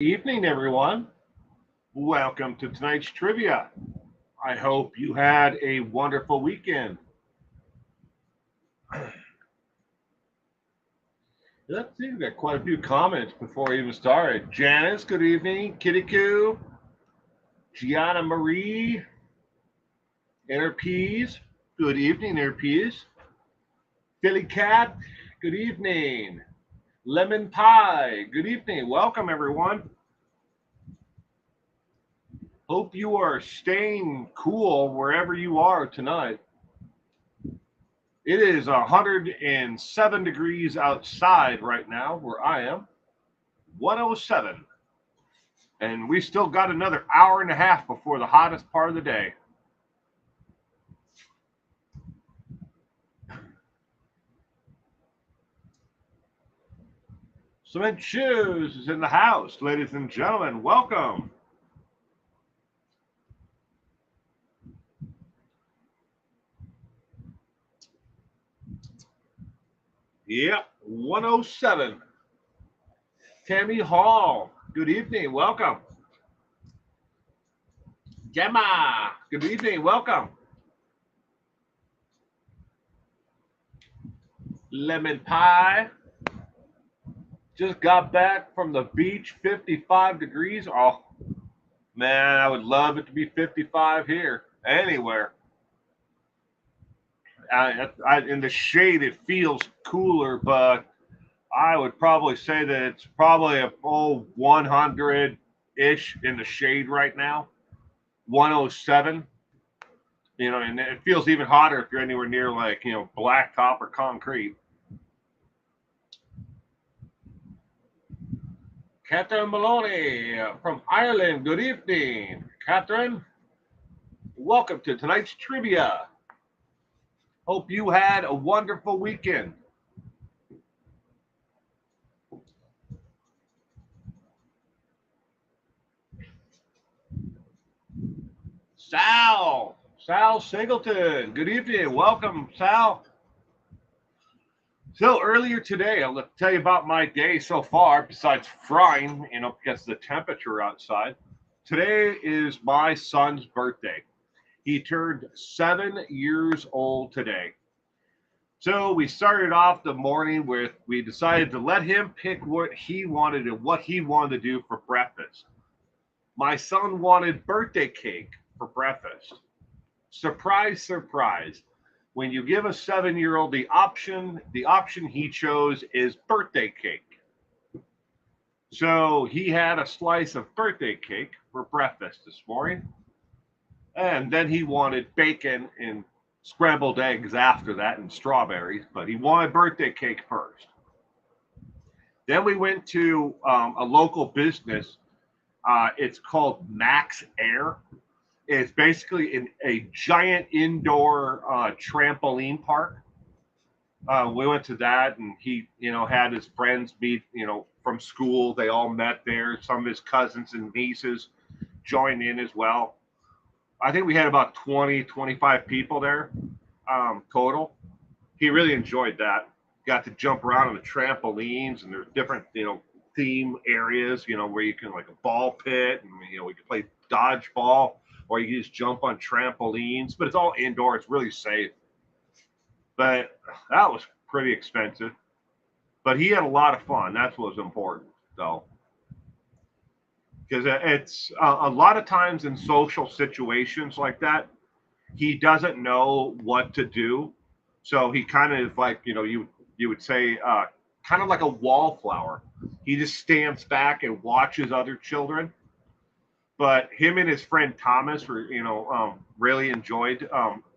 Evening, everyone. Welcome to tonight's trivia. I hope you had a wonderful weekend. Let's see, we got quite a few comments before we even started. Janice, good evening. Kitty Coo, Gianna Marie, Inner Peas, good evening, Inner Peas. Philly Cat, good evening. Lemon Pie, good evening. Welcome, everyone. Hope you are staying cool wherever you are tonight. It is 107 degrees outside right now where I am. 107. And we still got another hour and a half before the hottest part of the day. Cement Shoes is in the house, ladies and gentlemen. Welcome. Yep, 107. Tammy Hall, good evening. Welcome. Gemma, good evening. Welcome. Lemon Pie, just got back from the beach, 55 degrees. Oh, man, I would love it to be 55 here, anywhere. In the shade, it feels cooler, but I would probably say that it's probably a 100 ish in the shade right now. 107. And it feels even hotter if you're anywhere near like blacktop or concrete. Catherine Maloney from Ireland. Good evening, Catherine. Welcome to tonight's trivia. Hope you had a wonderful weekend. Sal Singleton. Good evening. Welcome, Sal. So earlier today, I'll tell you about my day so far, besides frying, because of the temperature outside. Today is my son's birthday. He turned 7 years old today. So we started off the morning with, we decided to let him pick what he wanted and what he wanted to do for breakfast. My son wanted birthday cake for breakfast. Surprise, surprise. When you give a 7-year-old the option he chose is birthday cake. So he had a slice of birthday cake for breakfast this morning. And then he wanted bacon and scrambled eggs after that and strawberries, but he wanted birthday cake first. Then we went to a local business. It's called Max Air. It's basically a giant indoor trampoline park. We went to that, and he, had his friends meet, from school. They all met there. Some of his cousins and nieces joined in as well. I think we had about 20, 25 people there total. He really enjoyed that. Got to jump around on the trampolines, and there's different, theme areas, where you can like a ball pit, and we can play dodgeball, or you can just jump on trampolines. But it's all indoor. It's really safe. But that was pretty expensive. But he had a lot of fun. That's what was important, though. Because it's a lot of times in social situations like that, he doesn't know what to do. So he kind of like, you would say, kind of like a wallflower. He just stands back and watches other children. But him and his friend Thomas were, really enjoyed,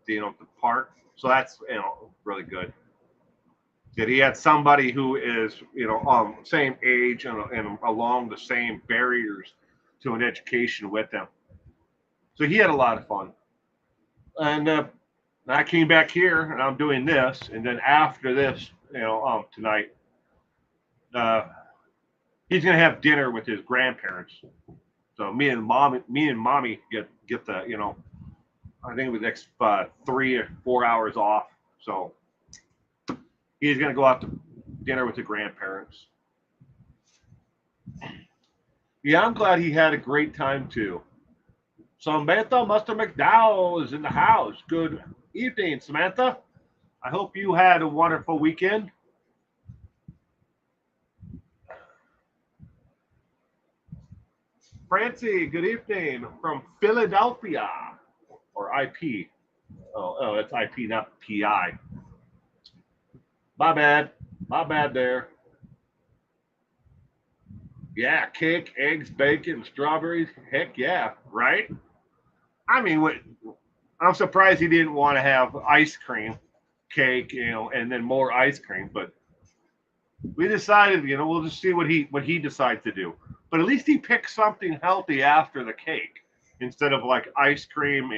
the park. So that's, really good. That he had somebody who is, same age and along the same barriers to an education with him. So he had a lot of fun. And I came back here and I'm doing this. And then after this, tonight, uh, he's going to have dinner with his grandparents. So me and mommy get the, I think it was next 3 or 4 hours off. So he's going to go out to dinner with the grandparents. Yeah, I'm glad he had a great time too. Samantha Mr. McDowell is in the house. Good evening, Samantha. I hope you had a wonderful weekend. Francie, good evening from Philadelphia, or IP. Oh, it's IP, not PI. My bad. My bad there. Yeah, cake, eggs, bacon, strawberries. Heck yeah, right? I mean, I'm surprised he didn't want to have ice cream, cake, and then more ice cream. But we decided, we'll just see what he decides to do. But at least he picked something healthy after the cake instead of like ice cream,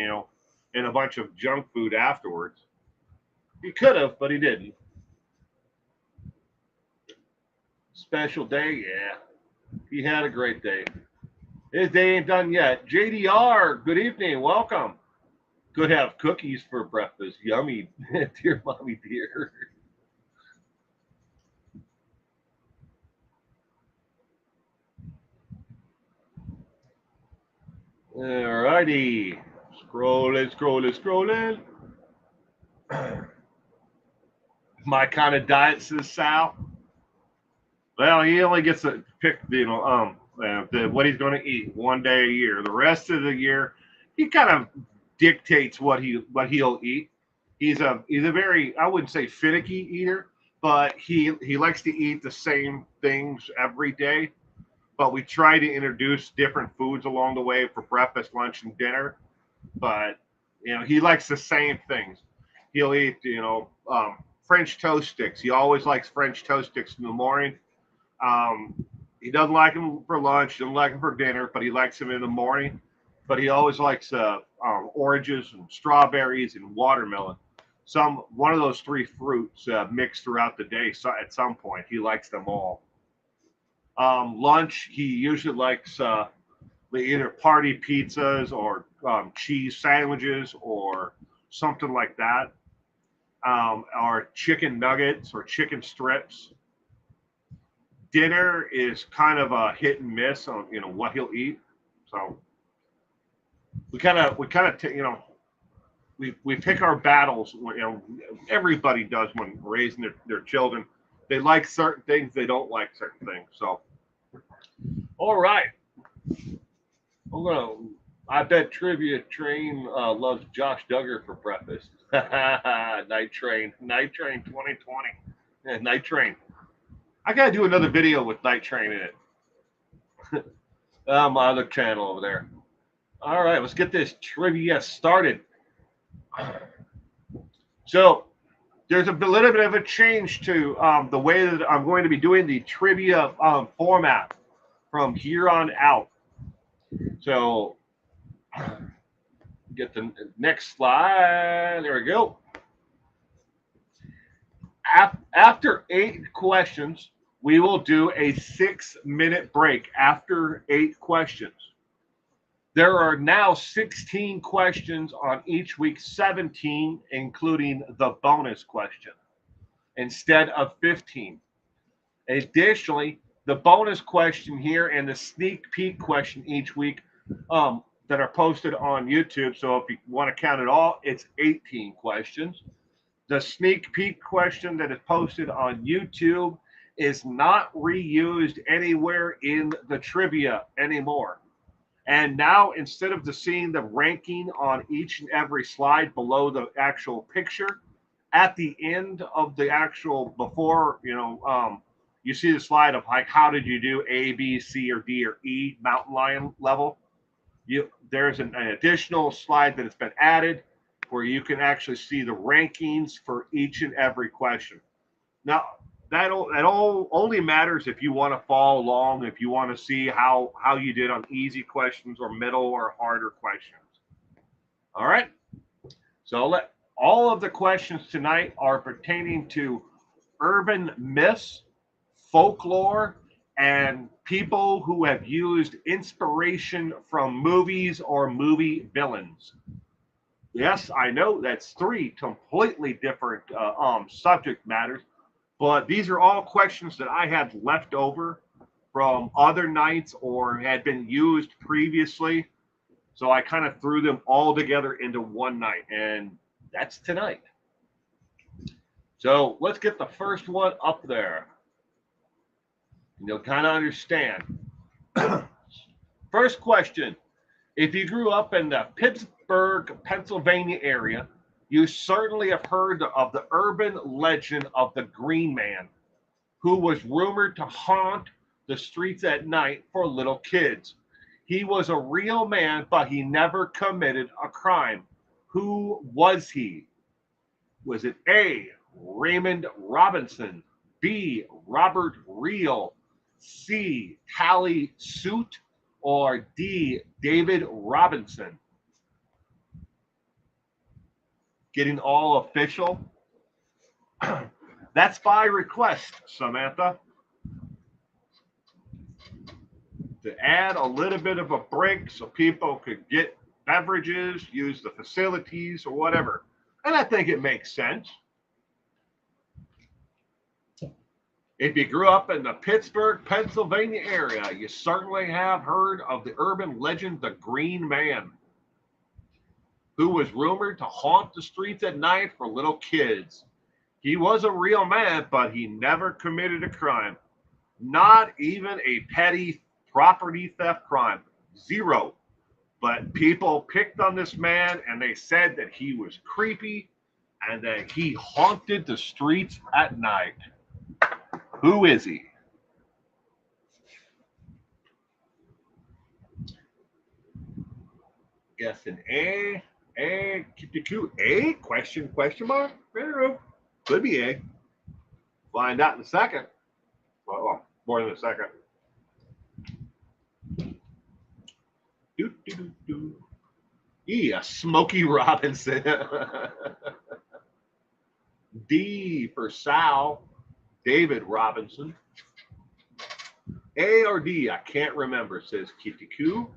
and a bunch of junk food afterwards. He could have, but he didn't. Special day, yeah. He had a great day. His day ain't done yet. JDR, good evening. Welcome. Could have cookies for breakfast. Yummy. Dear mommy, dear. Alrighty. Scrolling, scrolling, scrolling. My kind of diet, says Sal. Well, he only gets to pick, what he's going to eat one day a year. The rest of the year, he kind of dictates what he'll eat. He's a very, I wouldn't say finicky eater, but he likes to eat the same things every day. But we try to introduce different foods along the way for breakfast, lunch, and dinner. But he likes the same things. He'll eat French toast sticks. He always likes French toast sticks in the morning. He doesn't like them for lunch, doesn't like them for dinner, but he likes them in the morning. But he always likes oranges and strawberries and watermelon. One of those three fruits mixed throughout the day. So at some point, he likes them all. Lunch, he usually likes either party pizzas or cheese sandwiches or something like that, or chicken nuggets or chicken strips. Dinner is kind of a hit and miss on what he'll eat. So we pick our battles. Everybody does when raising their children. They like certain things. They don't like certain things. So all right, I'm gonna. I bet Trivia Train loves Josh Duggar for breakfast. Night Train 2020. Yeah, Night Train. I gotta do another video with Night Train in it. My other channel over there. All right, let's get this trivia started. So there's a little bit of a change to the way that I'm going to be doing the trivia format from here on out. So get the next slide. There we go. After 8 questions, we will do a 6-minute break after 8 questions. There are now 16 questions on each week, 17, including the bonus question, instead of 15. Additionally, the bonus question here and the sneak peek question each week that are posted on YouTube. So if you want to count it all, it's 18 questions. The sneak peek question that is posted on YouTube is not reused anywhere in the trivia anymore. And now, instead of seeing the ranking on each and every slide below the actual picture, at the end of the actual before, you see the slide of like how did you do A, B, C, or D, or E mountain lion level. There's an additional slide that has been added where you can actually see the rankings for each and every question. Now, that all only matters if you want to follow along, if you want to see how you did on easy questions or middle or harder questions. All right. So all of the questions tonight are pertaining to urban myths, folklore, and people who have used inspiration from movies or movie villains. Yes, I know that's three completely different subject matters, but these are all questions that I had left over from other nights or had been used previously. So I kind of threw them all together into one night, and that's tonight. So let's get the first one up there. And you'll kind of understand. First question. If you grew up in the Pittsburgh, Pennsylvania area, you certainly have heard of the urban legend of the Green Man, who was rumored to haunt the streets at night for little kids. He was a real man, but he never committed a crime. Who was he? Was it A, Raymond Robinson, B, Robert Reel, C, Tally Suit, or D, David Robinson? Getting all official? That's by request, Samantha. To add a little bit of a break so people could get beverages, use the facilities, or whatever. And I think it makes sense. If you grew up in the Pittsburgh, Pennsylvania area, you certainly have heard of the urban legend, the Green Man, who was rumored to haunt the streets at night for little kids. He was a real man, but he never committed a crime. Not even a petty property theft crime. Zero. But people picked on this man and they said that he was creepy and that he haunted the streets at night. Who is he? Guessing A, Q, A, question mark? Could be A. Find out in a second. Well, more than a second. E, Smokey Robinson. D for Sal, David Robinson. A or D, I can't remember, says Kitty Q.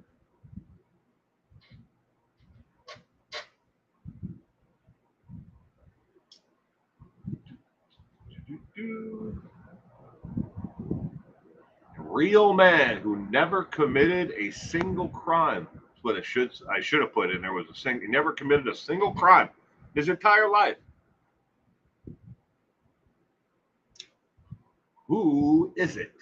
Real man who never committed a single crime. That's what I should have put in there. Was he never committed a single crime his entire life. Who is it?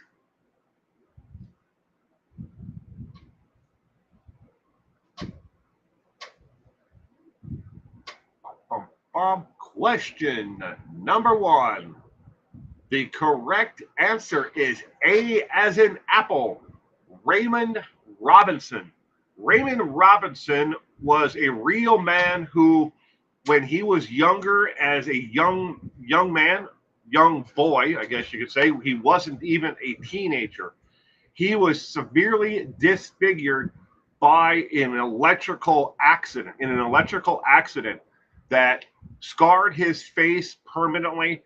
Question number one. The correct answer is A as in apple, Raymond Robinson. Raymond Robinson was a real man who, when he was younger, as a young man, young boy, I guess you could say, he wasn't even a teenager. He was severely disfigured by an electrical accident, that scarred his face permanently,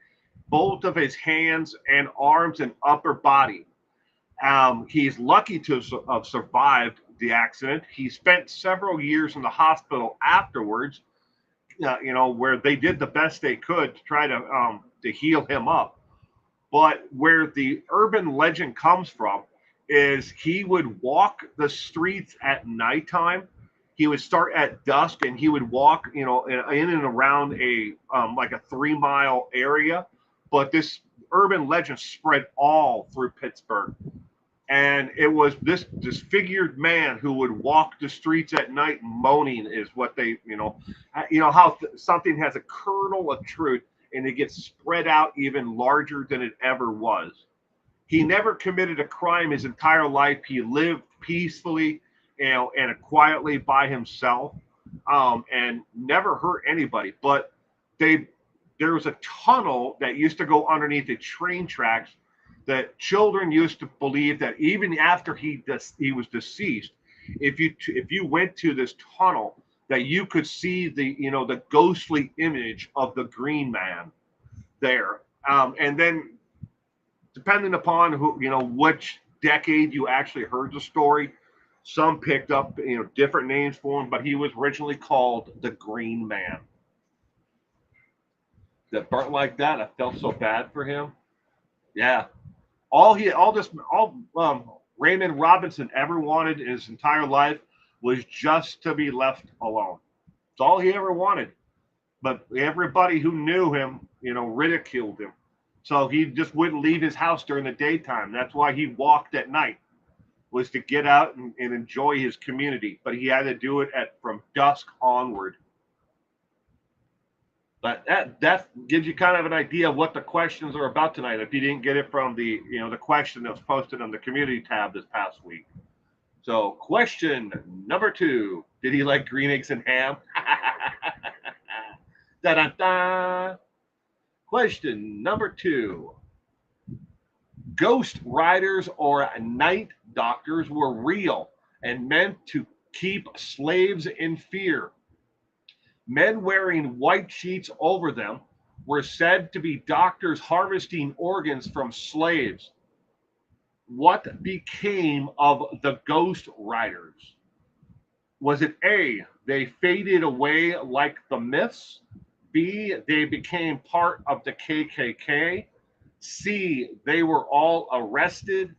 both of his hands and arms and upper body. He's lucky to have survived the accident. He spent several years in the hospital afterwards, where they did the best they could to try to heal him up. But where the urban legend comes from is he would walk the streets at nighttime. He would start at dusk and he would walk, in and around a like a 3-mile area. But this urban legend spread all through Pittsburgh. And it was this disfigured man who would walk the streets at night moaning is what they, how something has a kernel of truth and it gets spread out even larger than it ever was. He never committed a crime his entire life. He lived peacefully, and quietly by himself, and never hurt anybody. But there was a tunnel that used to go underneath the train tracks that children used to believe that even after he was deceased, if you went to this tunnel, that you could see the ghostly image of the Green Man there. And then depending upon which decade you actually heard the story, some picked up different names for him, but he was originally called the Green Man. That burnt like that, I felt so bad for him. Yeah. Raymond Robinson ever wanted in his entire life was just to be left alone. It's all he ever wanted. But everybody who knew him, ridiculed him. So he just wouldn't leave his house during the daytime. That's why he walked at night, was to get out and enjoy his community. But he had to do it from dusk onward. But that gives you kind of an idea of what the questions are about tonight. If you didn't get it from the question that was posted on the community tab this past week. So question number 2: did he like green eggs and ham? Da da da. Question number 2: ghost riders or night doctors were real and meant to keep slaves in fear. Men wearing white sheets over them were said to be doctors harvesting organs from slaves. What became of the ghost riders? Was it A, they faded away like the myths? B, they became part of the KKK? C, they were all arrested?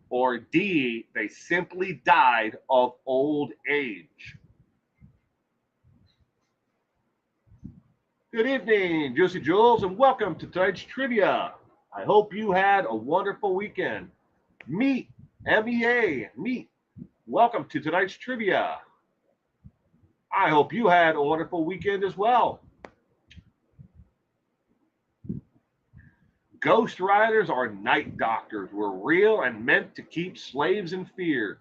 Or D, they simply died of old age? Good evening, Juicy Jules, and welcome to tonight's trivia. I hope you had a wonderful weekend. Meet, MEA, meet. Welcome to tonight's trivia. I hope you had a wonderful weekend as well. Ghost riders or night doctors were real and meant to keep slaves in fear.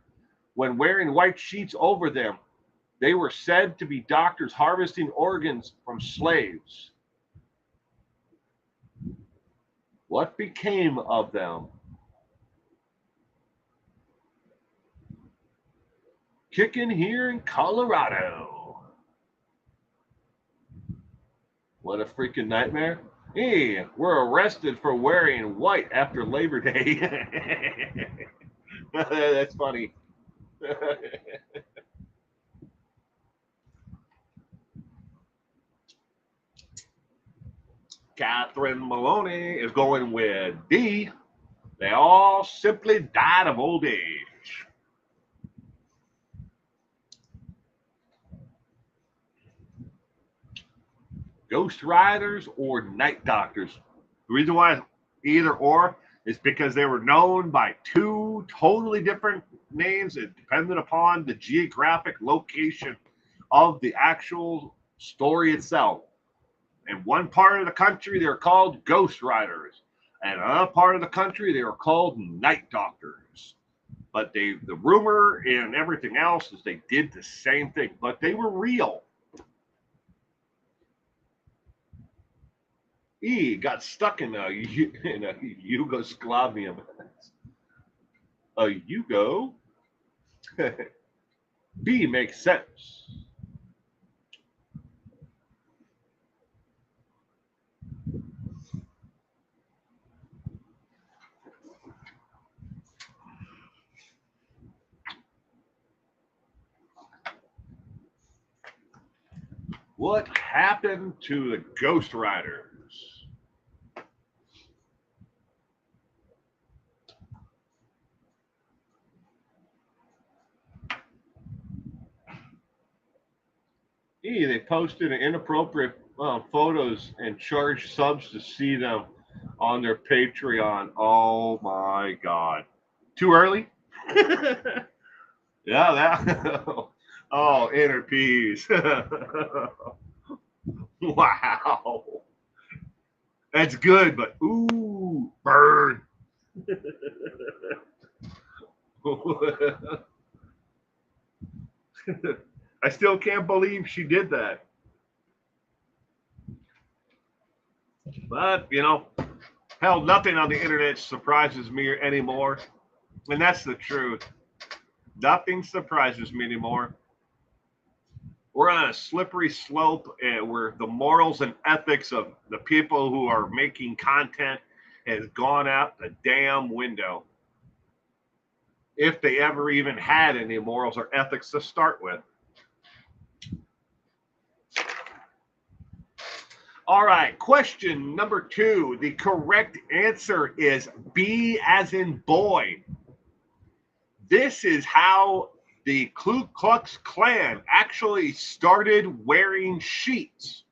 When wearing white sheets over them, they were said to be doctors harvesting organs from slaves. What became of them? Kicking here in Colorado. What a freaking nightmare. Hey, we're arrested for wearing white after Labor Day. That's funny. Catherine Maloney is going with D. They all simply died of old age. Ghost riders or night doctors. The reason why either or is because they were known by two totally different names. It depended upon the geographic location of the actual story itself. In one part of the country, they're called ghost riders. And another part of the country, they were called night doctors. But the rumor and everything else is they did the same thing, but they were real. E got stuck in a Yugoslavia. A Yugo? B makes sense. What happened to the Ghost Riders? They posted inappropriate photos and charged subs to see them on their Patreon. Oh my God. Too early? Yeah, that. Oh, inner peace. Wow. That's good, but ooh, burn. I still can't believe she did that. But, hell, nothing on the internet surprises me anymore. And that's the truth. Nothing surprises me anymore. We're on a slippery slope where the morals and ethics of the people who are making content has gone out the damn window. If they ever even had any morals or ethics to start with. All right, question number 2. The correct answer is B as in boy. This is how the Ku Klux Klan actually started wearing sheets,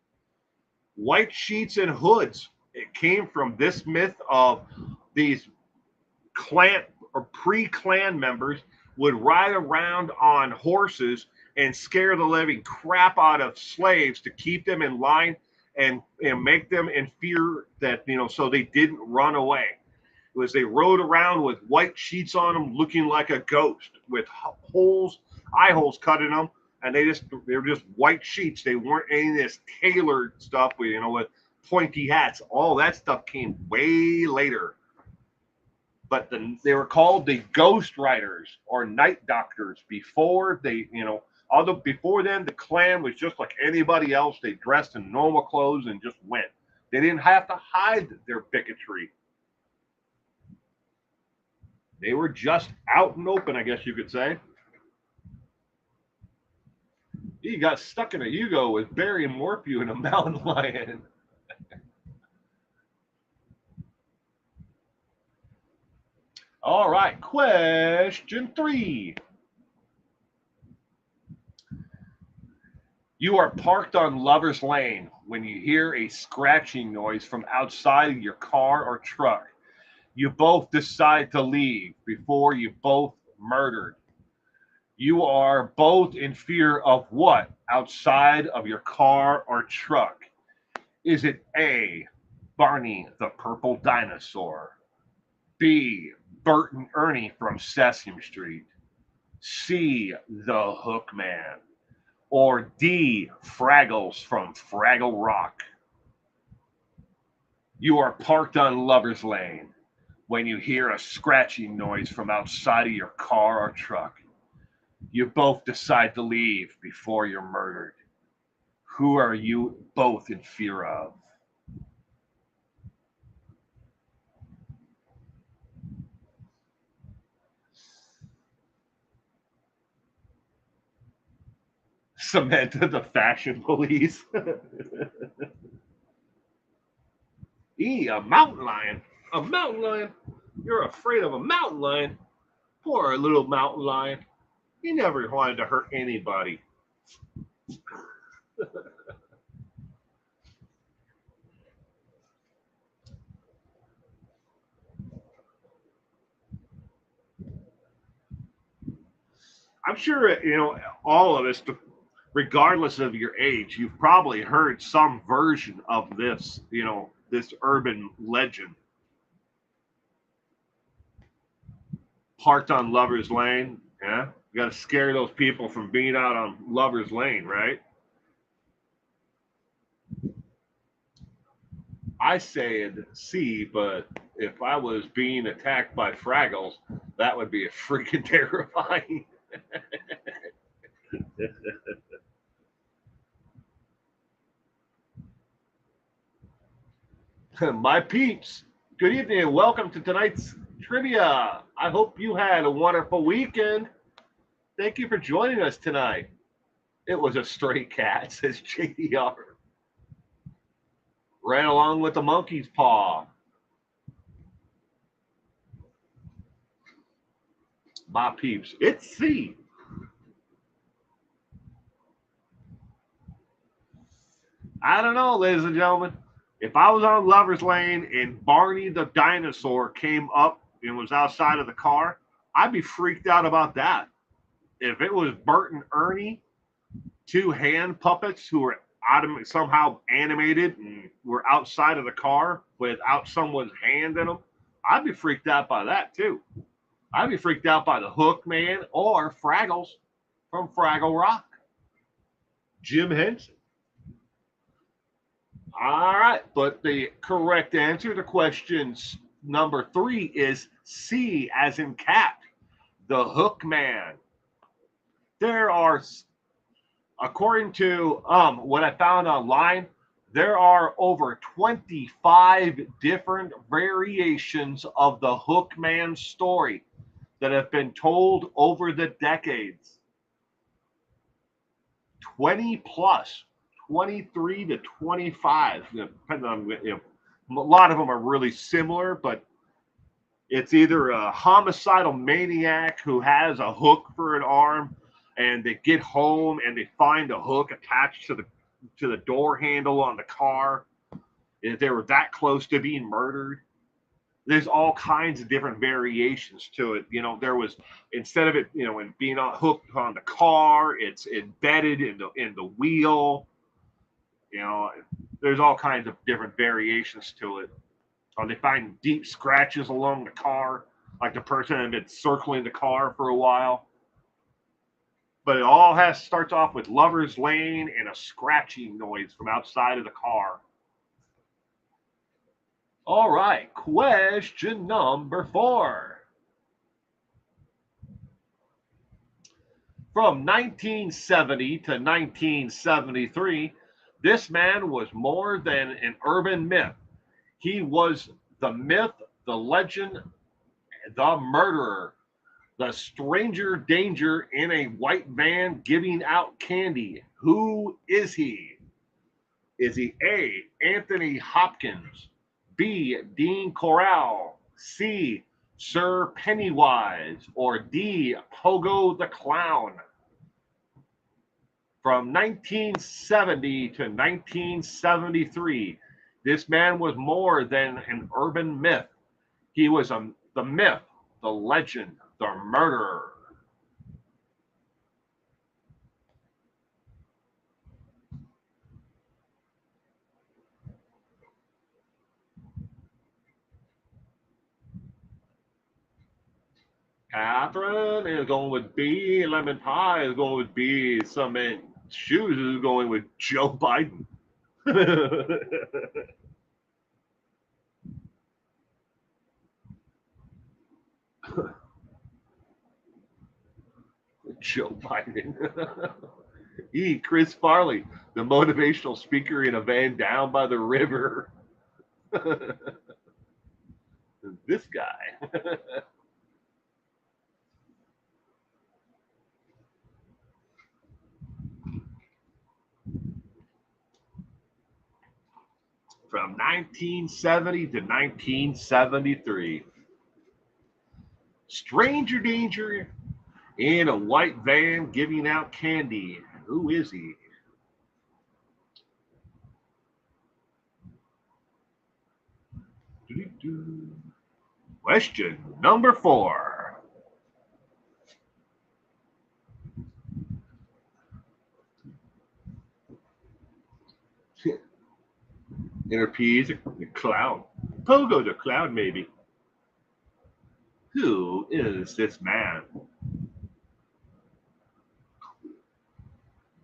white sheets and hoods. It came from this myth of these Klan or pre-Klan members would ride around on horses and scare the living crap out of slaves to keep them in line and make them in fear that, so they didn't run away. It was they rode around with white sheets on them, looking like a ghost, with holes, eye holes cut in them, and they were just white sheets. They weren't any of this tailored stuff with pointy hats. All that stuff came way later. But they were called the Ghost Riders or Night Doctors before before then, the Klan was just like anybody else. They dressed in normal clothes and just went. They didn't have to hide their bigotry. They were just out and open, I guess you could say. He got stuck in a Yugo with Barry and Morphew and a mountain lion. All right, question 3. You are parked on Lover's Lane when you hear a scratching noise from outside of your car or truck. You both decide to leave before you both murdered. You are both in fear of what outside of your car or truck? Is it A, Barney the Purple Dinosaur? B, Bert and Ernie from Sesame Street? C, the Hook Man? Or D, Fraggles from Fraggle Rock? You are parked on Lover's Lane when you hear a scratching noise from outside of your car or truck. You both decide to leave before you're murdered. Who are you both in fear of? Samantha the Fashion Police. E, a mountain lion. A mountain lion? You're afraid of a mountain lion? Poor little mountain lion. He never wanted to hurt anybody. I'm sure, all of us, regardless of your age, you've probably heard some version of this, this urban legend. Parked on Lover's Lane, yeah? You got to scare those people from being out on Lover's Lane, right? I said C, but if I was being attacked by Fraggles, that would be freaking terrifying. My peeps, good evening and welcome to tonight's trivia. I hope you had a wonderful weekend. Thank you for joining us tonight. It was a stray cat, says JDR. Ran along with the monkey's paw. My peeps, it's C. I don't know, ladies and gentlemen. If I was on Lover's Lane and Barney the dinosaur came up and was outside of the car, I'd be freaked out about that. If it was Bert and Ernie, two hand puppets who were somehow animated and were outside of the car without someone's hand in them, I'd be freaked out by that too. I'd be freaked out by the Hook Man or Fraggles from Fraggle Rock. Jim Henson. All right, but the correct answer to question number 3 is C, as in cat, the Hook Man. There are, according to what I found online, there are over 25 different variations of the Hook Man story that have been told over the decades. 20 plus. 23 to 25, depending on, a lot of them are really similar, but it's either a homicidal maniac who has a hook for an arm, and they get home and they find a hook attached to the door handle on the car. If they were that close to being murdered, there's all kinds of different variations to it. There was, instead of it, and being hooked on the car, it's embedded in the wheel. There's all kinds of different variations to it. Or they find deep scratches along the car, like the person had been circling the car for a while. But it all starts off with Lover's Lane and a scratching noise from outside of the car. All right, question number 4. From 1970 to 1973, this man was more than an urban myth. He was the myth, the legend, the murderer, the stranger danger in a white van giving out candy. Who is he? Is he A, Anthony Hopkins, B, Dean Corral, C, Sir Pennywise, or D, Pogo the Clown? From 1970 to 1973, this man was more than an urban myth. He was the myth, the legend, the murderer. Catherine is going with B. Lemon Pie is going with B. Some Shoes is going with Joe Biden. Joe Biden. E. Chris Farley, the motivational speaker in a van down by the river. This guy. From 1970 to 1973. Stranger danger in a white van giving out candy. Who is he? Question number 4. Interpedes the clown. Pogo the clown, maybe. Who is this man?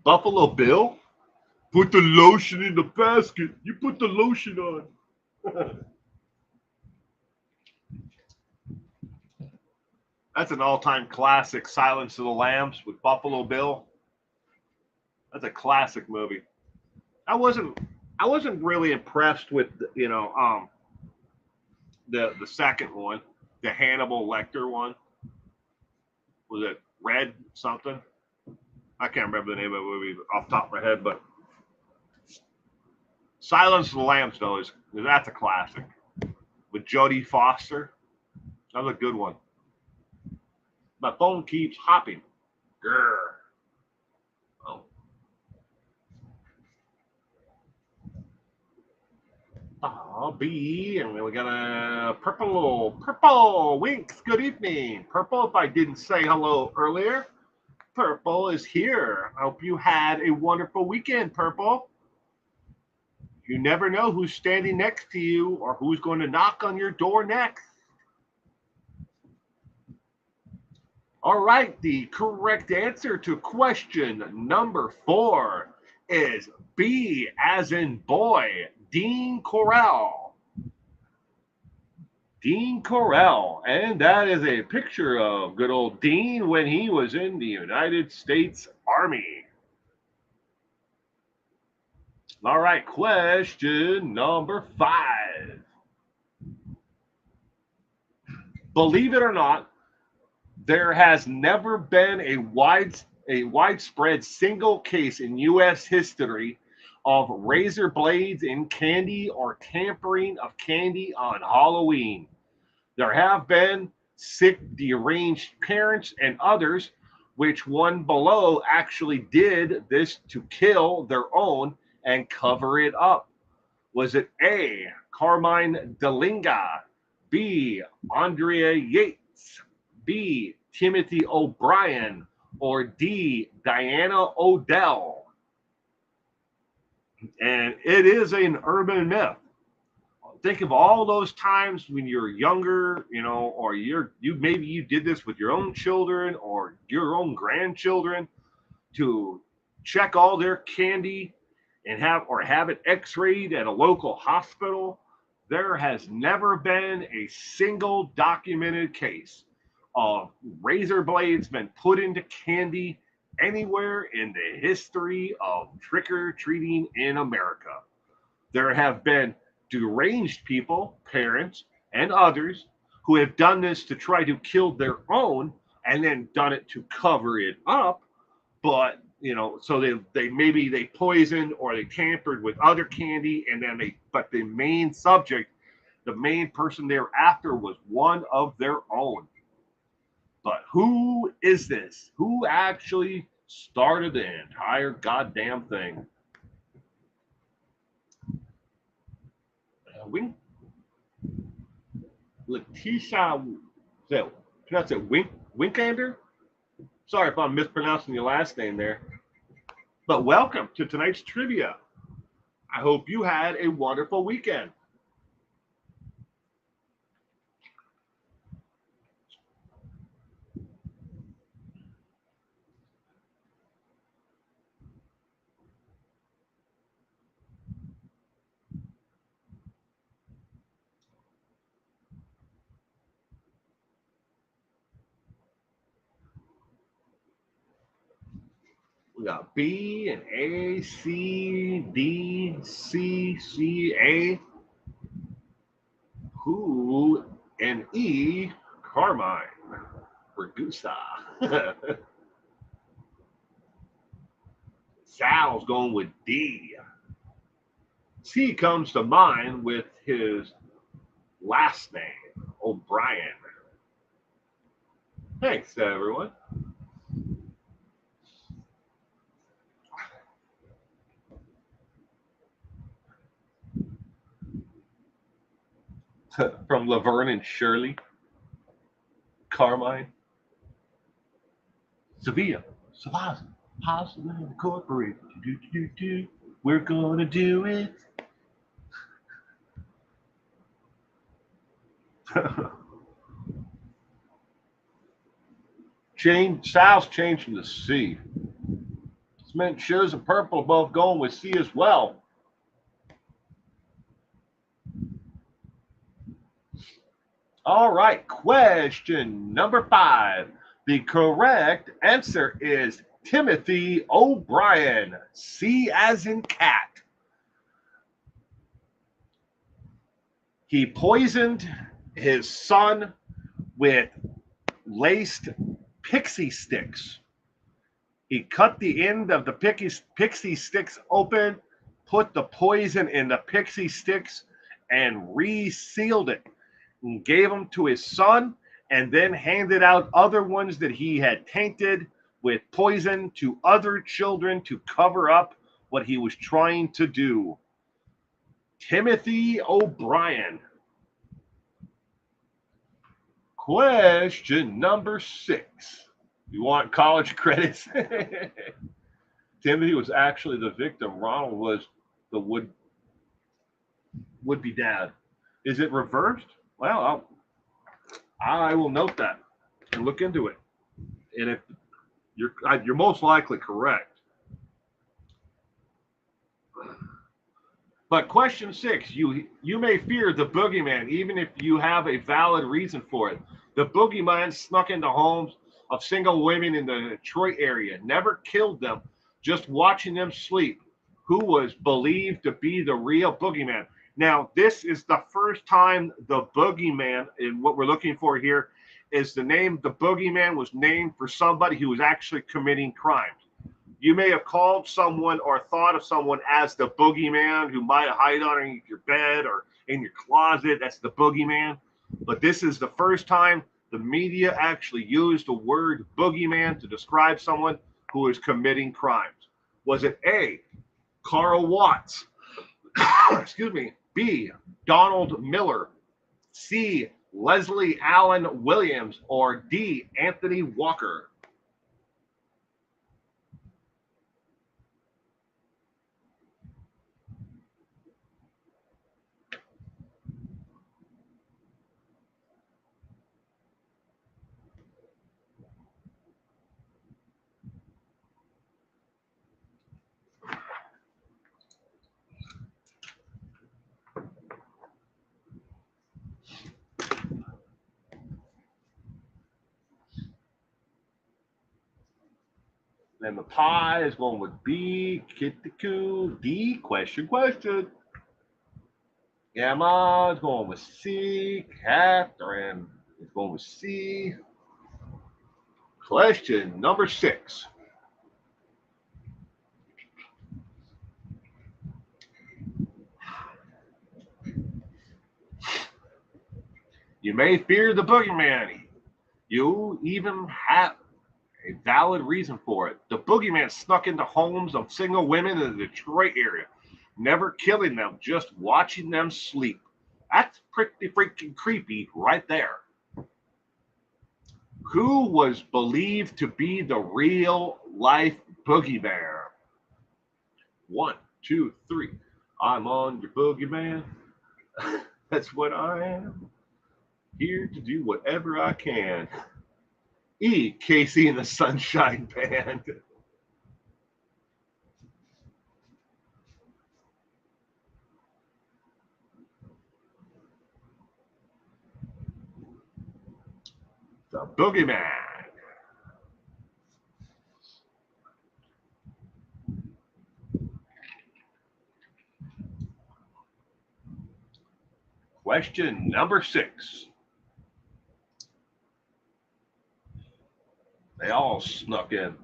Buffalo Bill? Put the lotion in the basket. You put the lotion on. That's an all-time classic, Silence of the Lambs with Buffalo Bill. That's a classic movie. I wasn't really impressed with the second one, the Hannibal Lecter one. Was it Red something? I can't remember the name of the movie off the top of my head, but Silence of the Lambs, though, that's a classic. With Jodie Foster. That was a good one. My phone keeps hopping. Grr. Oh. I'll be, and we got a Purple Winks. Good evening. Purple, if I didn't say hello earlier, Purple is here. I hope you had a wonderful weekend, Purple. You never know who's standing next to you or who's going to knock on your door next. All right, the correct answer to question number 4 is B as in boy, Dean Corral. Dean Corral, and that is a picture of good old Dean when he was in the United States Army. All right, question number 5. Believe it or not, there has never been a widespread single case in U.S. history of razor blades in candy or tampering of candy on Halloween. There have been sick, deranged parents and others, which one below actually did this to kill their own and cover it up. Was it A, Carmine Delinga, B, Andrea Yates, B, Timothy O'Brien, or D, Diana Odell? And it is an urban myth. Think of all those times when you're younger, or you maybe you did this with your own children or your own grandchildren to check all their candy and have it x-rayed at a local hospital. There has never been a single documented case of razor blades been put into candy anywhere in the history of trick-or-treating in America. There have been deranged people, parents, and others who have done this to try to kill their own and then done it to cover it up. But, so they maybe they poisoned or they tampered with other candy, and then but the main subject, the main person they're after was one of their own. But who is this? Who actually started the entire goddamn thing? Letitia, pronounce it Winkander? Sorry if I'm mispronouncing your last name there. But welcome to tonight's trivia. I hope you had a wonderful weekend. We got B and A, C, D, C, C, A. Who and E, Carmine. Ragusa. Sal's going with D. C comes to mind with his last name, O'Brien. Thanks, everyone. From Laverne and Shirley. Carmine. Sevilla. Savaz. Positive Incorporated. We're gonna do it. Sal's changing to C. This meant shows a purple above going with C as well. All right, question number 5. The correct answer is Timothy O'Brien. C as in cat. He poisoned his son with laced pixie sticks. He cut the end of the pixie sticks open, put the poison in the pixie sticks, and resealed it, and gave them to his son, and then handed out other ones that he had tainted with poison to other children to cover up what he was trying to do. Timothy O'Brien. Question number 6. You want college credits? Timothy was actually the victim. Ronald was the would-be dad. Is it reversed? Well, I will note that and look into it. And if you're most likely correct. But question 6, you may fear the boogeyman even if you have a valid reason for it. The boogeyman snuck into homes of single women in the Detroit area, never killed them, just watching them sleep. Who was believed to be the real boogeyman? Now, this is the first time the boogeyman, and what we're looking for here is the name. The boogeyman was named for somebody who was actually committing crimes. You may have called someone or thought of someone as the boogeyman who might hide underneath your bed or in your closet. That's the boogeyman. But this is the first time the media actually used the word boogeyman to describe someone who is committing crimes. Was it A, Carl Watts? Excuse me. B, Donald Miller? C, Leslie Allen Williams? Or D, Anthony Walker? Then the pie is going with B, Kittiku. D, question. Gamma is going with C. Catherine is going with C. Question number 6. You may fear the boogeyman. You even have a valid reason for it. The boogeyman snuck into homes of single women in the Detroit area, never killing them, just watching them sleep. That's pretty freaking creepy right there. Who was believed to be the real life boogeyman? 1, 2, 3. I'm on your boogeyman. That's what I am. Here to do whatever I can. E, Casey and the Sunshine Band. The Boogeyman. Question number 6. They all snuck in.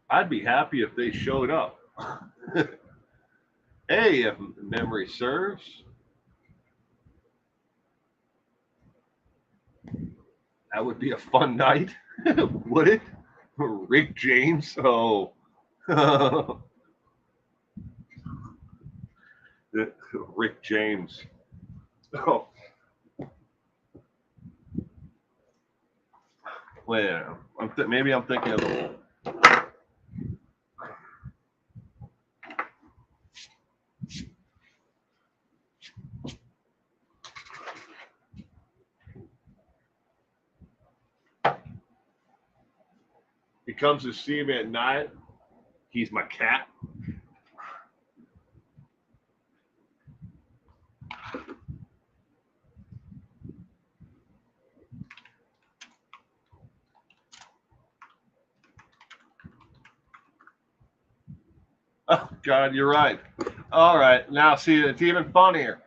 I'd be happy if they showed up. Hey, if memory serves. That would be a fun night, would it? Rick James. Oh. Rick James. Oh. Well, maybe I'm thinking of the. He comes to see me at night. He's my cat. Oh God, you're right. All right, now see, it's even funnier.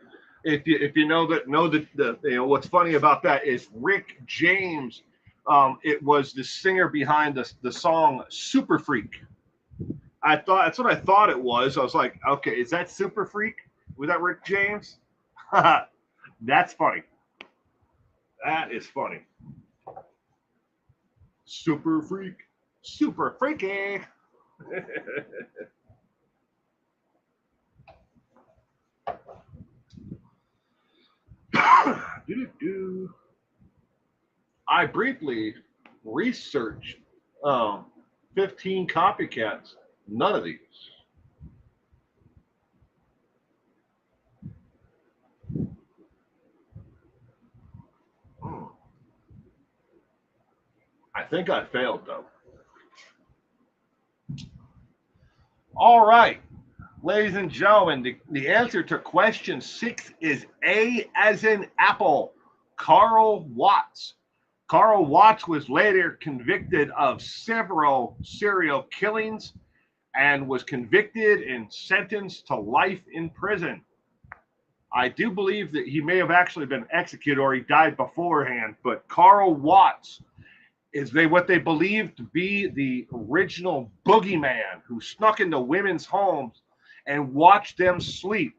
If you know the what's funny about that is Rick James. It was the singer behind the song Super Freak. I thought that's what I thought it was. I was like, okay, is that Super Freak? Was that Rick James? That's funny. That is funny. Super Freak. Super freaky. I briefly researched 15 copycats. None of these. I think I failed though. All right, ladies and gentlemen, the answer to question 6 is A as in Apple, Carl Watts. Carl Watts was later convicted of several serial killings and was convicted and sentenced to life in prison. I do believe that he may have actually been executed or he died beforehand, but Carl Watts is what they believe to be the original boogeyman who snuck into women's homes and watched them sleep.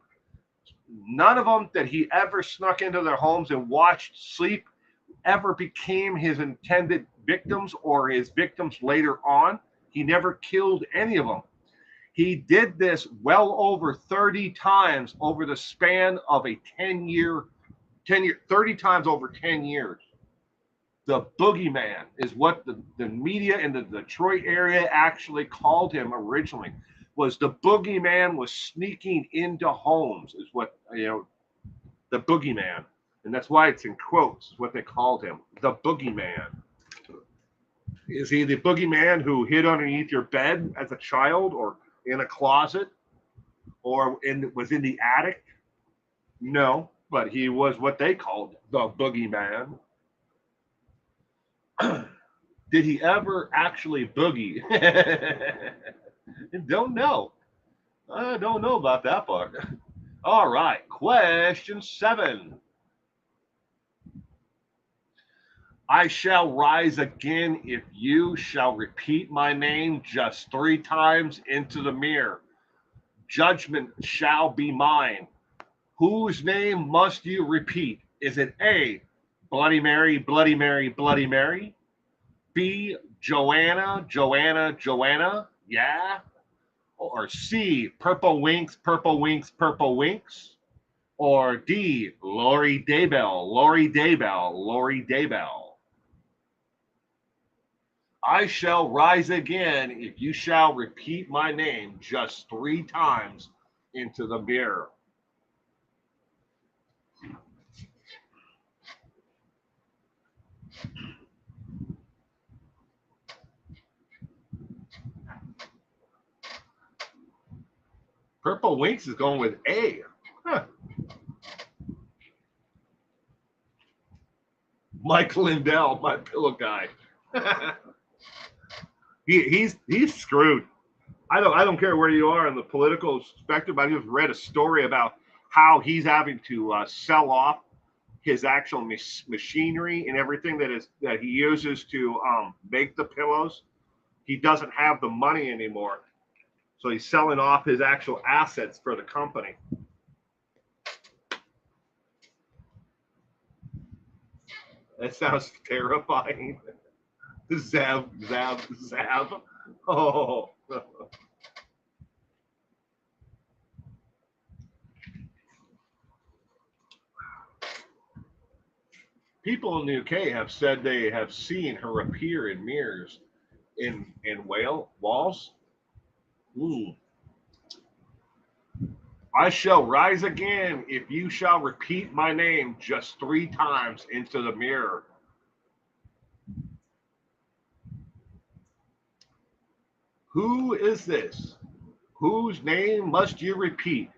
None of them that he ever snuck into their homes and watched sleep ever became his intended victims or his victims later on. He never killed any of them. He did this well over 30 times over the span of a 30 times over 10 years. The boogeyman is what the media in the Detroit area actually called him originally. Was the boogeyman was sneaking into homes is what, the boogeyman. And that's why it's in quotes, is what they called him, the boogeyman. Is he the boogeyman who hid underneath your bed as a child or in a closet or was in the attic? No, but he was what they called the boogeyman. Did he ever actually boogie? Don't know. I don't know about that part. All right, question 7. I shall rise again if you shall repeat my name just 3 times into the mirror. Judgment shall be mine. Whose name must you repeat? Is it A, Bloody Mary, Bloody Mary, Bloody Mary? B, Joanna, Joanna, Joanna? Yeah? Or C, Purple Winks, Purple Winks, Purple Winks? Or D, Lori Daybell, Lori Daybell, Lori Daybell? I shall rise again if you shall repeat my name just 3 times into the mirror. Purple Winks is going with A. Huh. Mike Lindell, my pillow guy. he's screwed. I don't care where you are in the political spectrum. I just read a story about how he's having to sell off his actual machinery and everything that he uses to make the pillows. He doesn't have the money anymore, so he's selling off his actual assets for the company. That sounds terrifying. Zab, zab, zab. Oh. People in the UK have said they have seen her appear in mirrors in walls. Ooh. I shall rise again if you shall repeat my name just 3 times into the mirror. Who is this? Whose name must you repeat?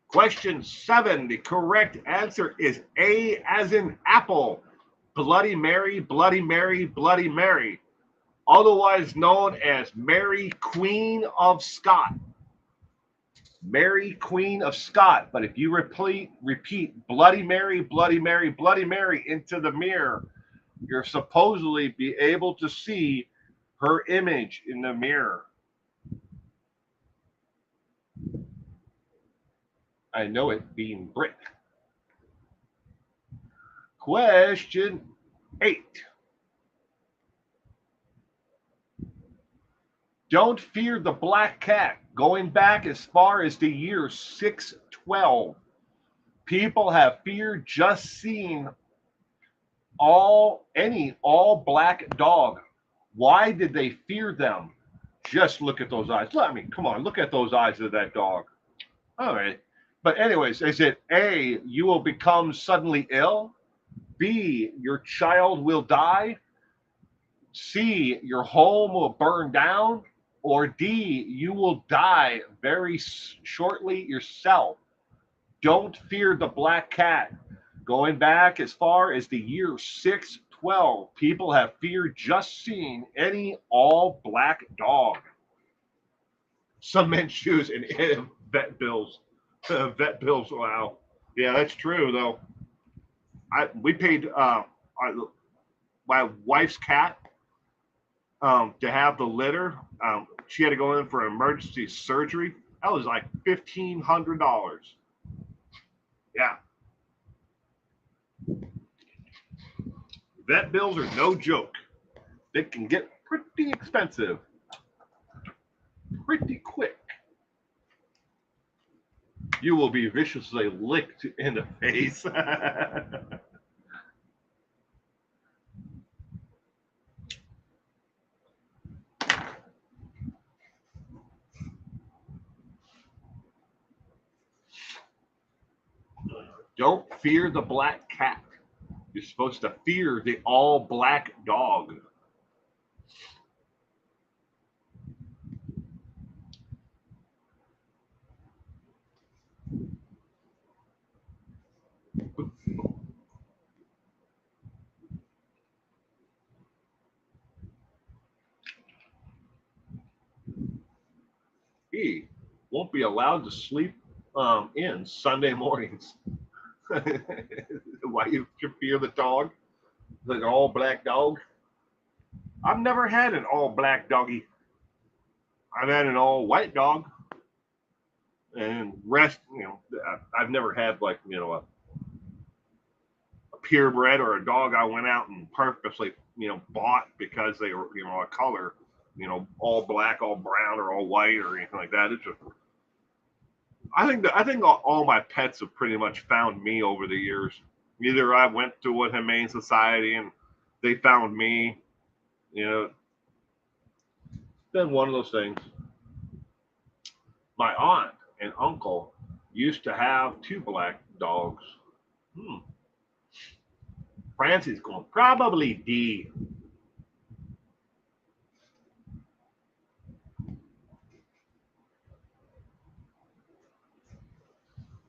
Question 7. The correct answer is A as in apple. Bloody Mary, Bloody Mary, Bloody Mary. Otherwise known as Mary, Queen of Scott. Mary, Queen of Scott. But if you repeat Bloody Mary, Bloody Mary, Bloody Mary into the mirror, you're supposedly be able to see her image in the mirror. I know it being brick. Question 8. Don't fear the black cat. Going back as far as the year 612, people have feared just seeing all black dog. Why did they fear them? Just look at those eyes. I mean, come on, look at those eyes of that dog. All right. But anyways, is it A, you will become suddenly ill? B, your child will die? C, your home will burn down? Or D, you will die very shortly yourself? Don't fear the black cat. Going back as far as the year 612, people have feared just seeing any all black dog. Cement shoes and vet bills. Vet bills, wow. Yeah, that's true, though. We paid my wife's cat, to have the litter. She had to go in for emergency surgery. That was like $1,500. Yeah, vet bills are no joke. They can get pretty expensive pretty quick. You will be viciously licked in the face. Don't fear the black cat. You're supposed to fear the all black dog. He won't be allowed to sleep in Sunday mornings. Why you fear the dog? The all black dog? I've never had an all black doggy. I've had an all white dog, and rest. I've never had like a purebred or a dog I went out and purposely bought because they were a color, all black, all brown, or all white, or anything like that. It's just I think all my pets have pretty much found me over the years. Either I went to a humane society and they found me. It's been one of those things. My aunt and uncle used to have two black dogs. Francie's going probably D.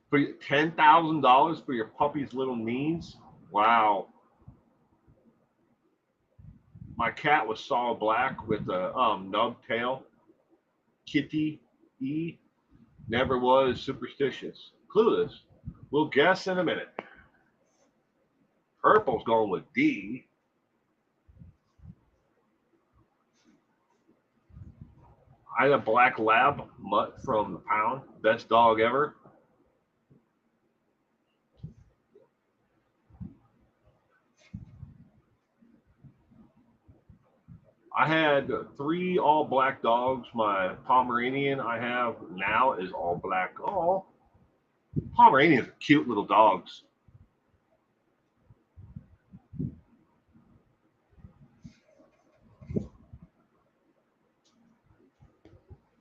For $10,000 for your puppy's little knees? Wow. My cat was solid black with a nub tail. Kitty E. Never was superstitious. Clueless. We'll guess in a minute. Purple's going with D. I had a black lab mutt from the pound. Best dog ever. I had three all black dogs. My Pomeranian I have now is all black. Oh, Pomeranians are cute little dogs.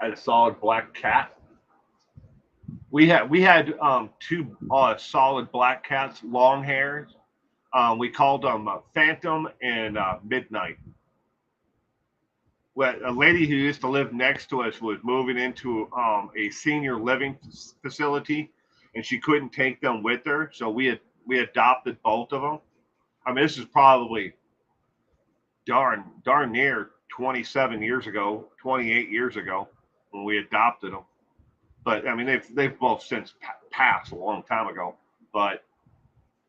I had a solid black cat. We had two solid black cats, long hairs. We called them Phantom and Midnight. Well, a lady who used to live next to us was moving into a senior living facility, and she couldn't take them with her, so we adopted both of them. I mean, this is probably darn near 27 years ago, 28 years ago when we adopted them. But I mean, they've both since passed a long time ago. But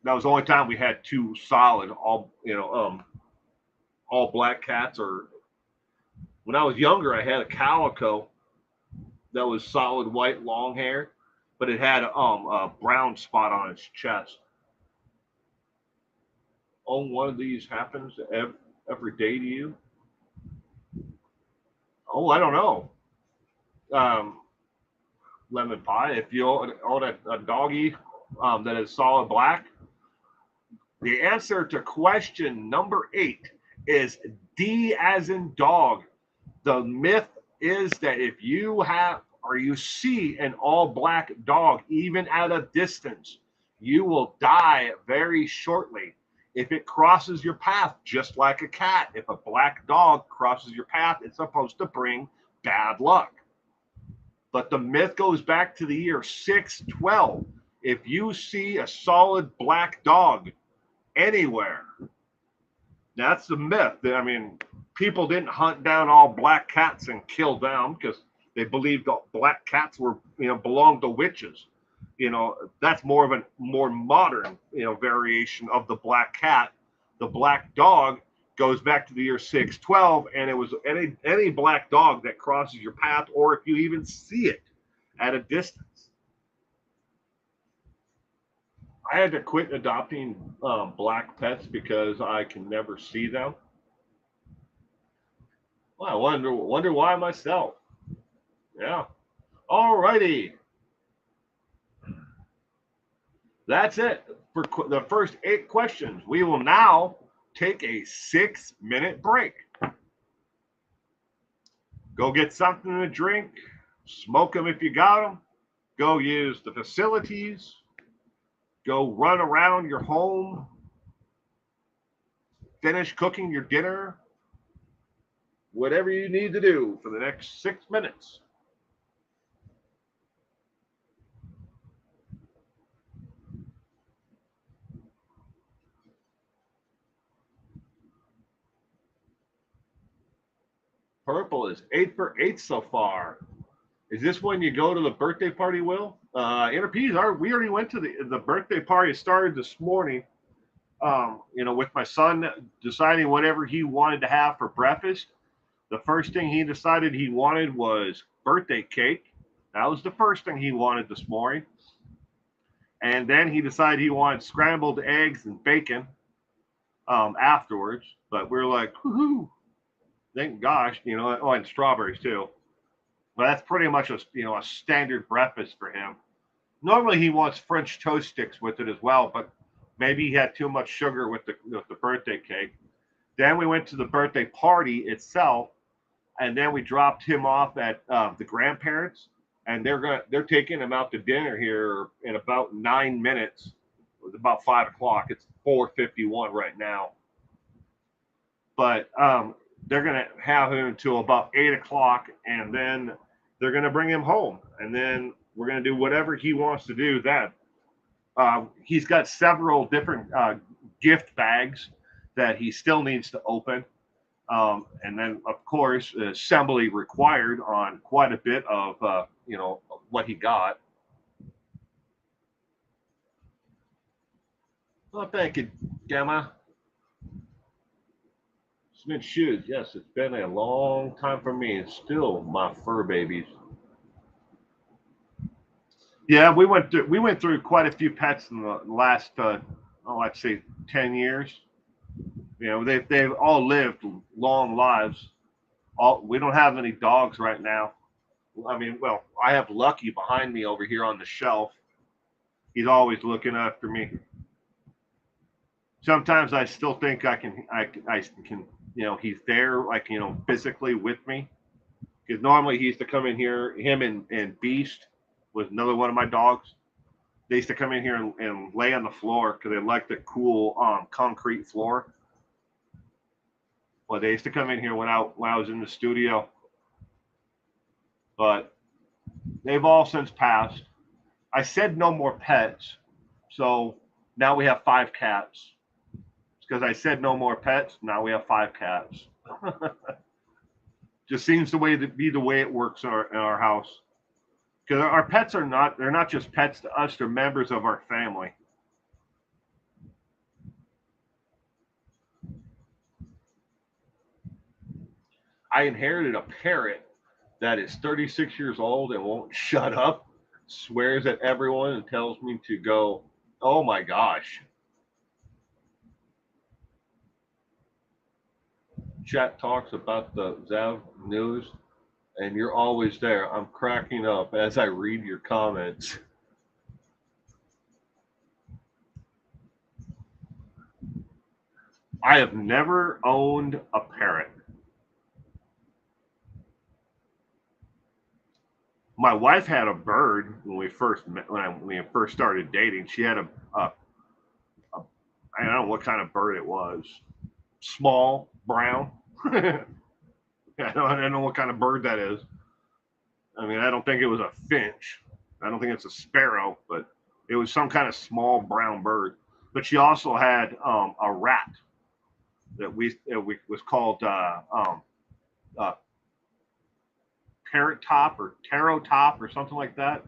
that was the only time we had two solid all black cats. Or when I was younger, I had a calico that was solid white, long hair, but it had a brown spot on its chest. Oh, one of these happens every day to you? Oh, I don't know. Lemon pie. If you own a doggy that is solid black, the answer to question number 8 is D as in dog. The myth is that if you have or you see an all black dog, even at a distance, you will die very shortly if it crosses your path, just like a cat. If a black dog crosses your path, it's supposed to bring bad luck. But the myth goes back to the year 612. If you see a solid black dog anywhere, that's the myth. I mean, people didn't hunt down all black cats and kill them because they believed black cats were, belonged to witches. That's more of a more modern, variation of the black cat. The black dog goes back to the year 612, and it was any black dog that crosses your path, or if you even see it at a distance. I had to quit adopting black pets because I can never see them. Well, I wonder why myself. Yeah. Alrighty. That's it for the first 8 questions. We will now take a 6-minute break. Go get something to drink, smoke them if you got them, go use the facilities, go run around your home, finish cooking your dinner, whatever you need to do for the next 6 minutes. Purple is 8 for 8 so far. Is this when you go to the birthday party, Will? We already went to the birthday party. Started this morning, with my son deciding whatever he wanted to have for breakfast. The first thing he decided he wanted was birthday cake. That was the first thing he wanted this morning. And then he decided he wanted scrambled eggs and bacon afterwards. But we're like, woohoo, thank gosh, and strawberries too. But that's pretty much a standard breakfast for him. Normally he wants French toast sticks with it as well, but maybe he had too much sugar with the birthday cake. Then we went to the birthday party itself, and then we dropped him off at the grandparents, and they're taking him out to dinner here in about 9 minutes. It was about 5 o'clock. It's 4:51 right now, but they're gonna have him until about 8 o'clock, and then they're gonna bring him home, and then we're gonna do whatever he wants to do then. He's got several different gift bags that he still needs to open. And then, of course, assembly required on quite a bit of, what he got. Well, thank you, Gemma. Smith shoes. Yes, it's been a long time for me. It's still my fur babies. Yeah, we went through quite a few pets in the last, let's say, 10 years. They've all lived long lives. We don't have any dogs right now. I mean, well, I have Lucky behind me over here on the shelf. He's always looking after me. Sometimes I still think I can, he's there, like, physically with me. Because normally he used to come in here, him and Beast was another one of my dogs. They used to come in here and lay on the floor because they like the cool concrete floor. Well, they used to come in here when I was in the studio, but they've all since passed. I said no more pets, so now we have 5 cats. It's because I said no more pets. Now we have 5 cats. Just seems the way it works in our house. Because our pets they're not just pets to us, they're members of our family. I inherited a parrot that is 36 years old and won't shut up, swears at everyone and tells me to go, oh my gosh. Chat talks about the Zav news, and you're always there. I'm cracking up as I read your comments. I have never owned a parrot. My wife had a bird when we first met, when we first started dating. She had a I don't know what kind of bird it was. Small, brown. I don't know what kind of bird that is. I mean, I don't think it was a finch. I don't think it's a sparrow, but it was some kind of small brown bird. But she also had a rat that we was called uh, parrot top or taro top or something like that.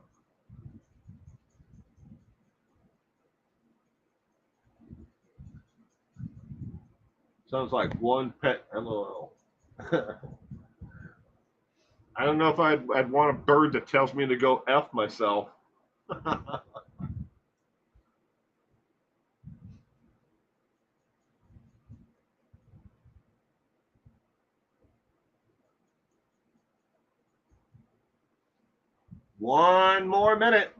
Sounds like one pet LOL. I don't know if I'd want a bird that tells me to go F myself. One more minute.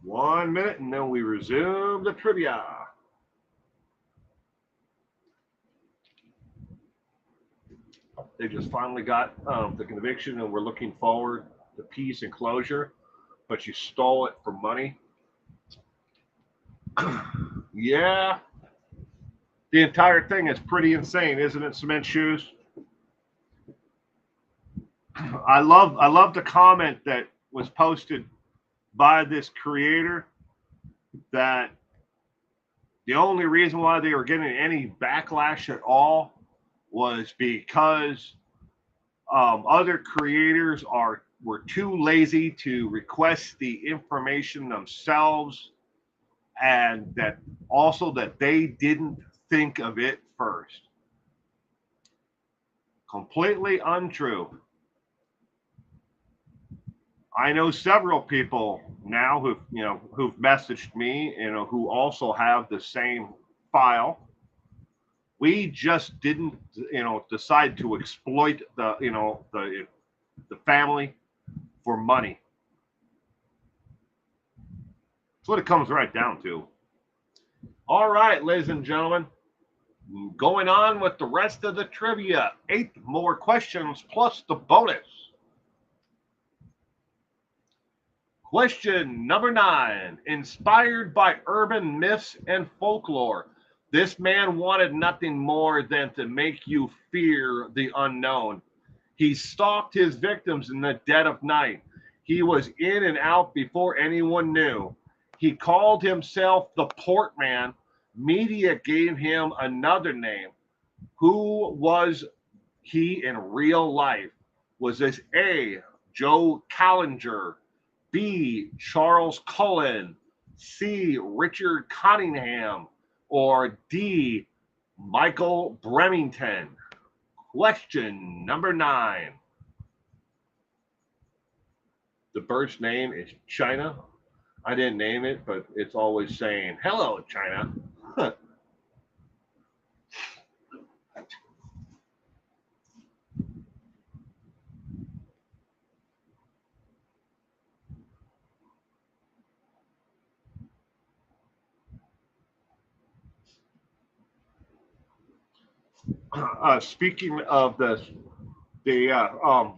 1 minute, and then we resume the trivia. They just finally got the conviction, and we're looking forward to peace and closure. But you stole it for money. Yeah, the entire thing is pretty insane, isn't it, Cement Shoes? I love the comment that was posted by this creator that the only reason why they were getting any backlash at all was because other creators were too lazy to request the information themselves, and that also that they didn't think of it first. Completely untrue. I know several people now who've messaged me, who also have the same file. We just didn't, decide to exploit the family for money. That's what it comes right down to. All right, ladies and gentlemen, going on with the rest of the trivia. 8 more questions plus the bonus. Question number 9. Inspired by urban myths and folklore, this man wanted nothing more than to make you fear the unknown. He stalked his victims in the dead of night. He was in and out before anyone knew. He called himself the Portman. Media gave him another name. Who was he in real life? Was this A, Joe Callinger, B, Charles Cullen, C, Richard Cottingham, or D, Michael Bremington? Question number 9. The bird's name is China. I didn't name it, but it's always saying, hello, China. Speaking of the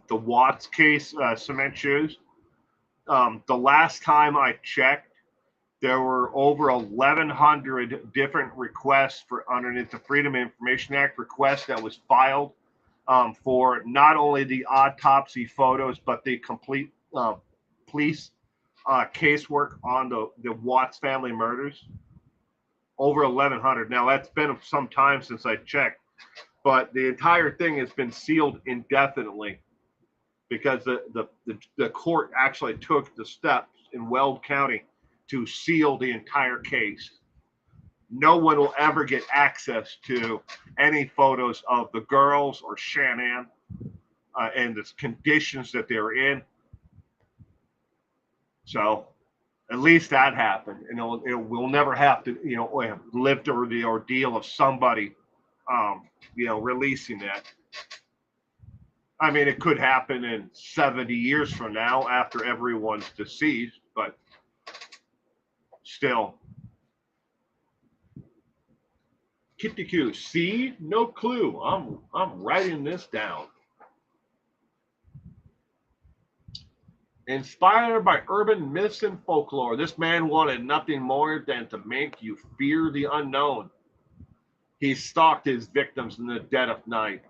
Watts case, Cement Shoes, the last time I checked, there were over 1,100 different requests for underneath the Freedom of Information Act requests that was filed for not only the autopsy photos but the complete police casework on the Watts family murders. Over 1,100. Now that's been some time since I checked, but the entire thing has been sealed indefinitely because the court actually took the steps in Weld County to seal the entire case. No one will ever get access to any photos of the girls or Shanann and the conditions that they're in. So at least that happened. We'll never have to, live through the ordeal of somebody, releasing that. I mean, it could happen in 70 years from now after everyone's deceased, but still. Kitty Q, see? No clue. I'm writing this down. Inspired by urban myths and folklore, this man wanted nothing more than to make you fear the unknown. He stalked his victims in the dead of night.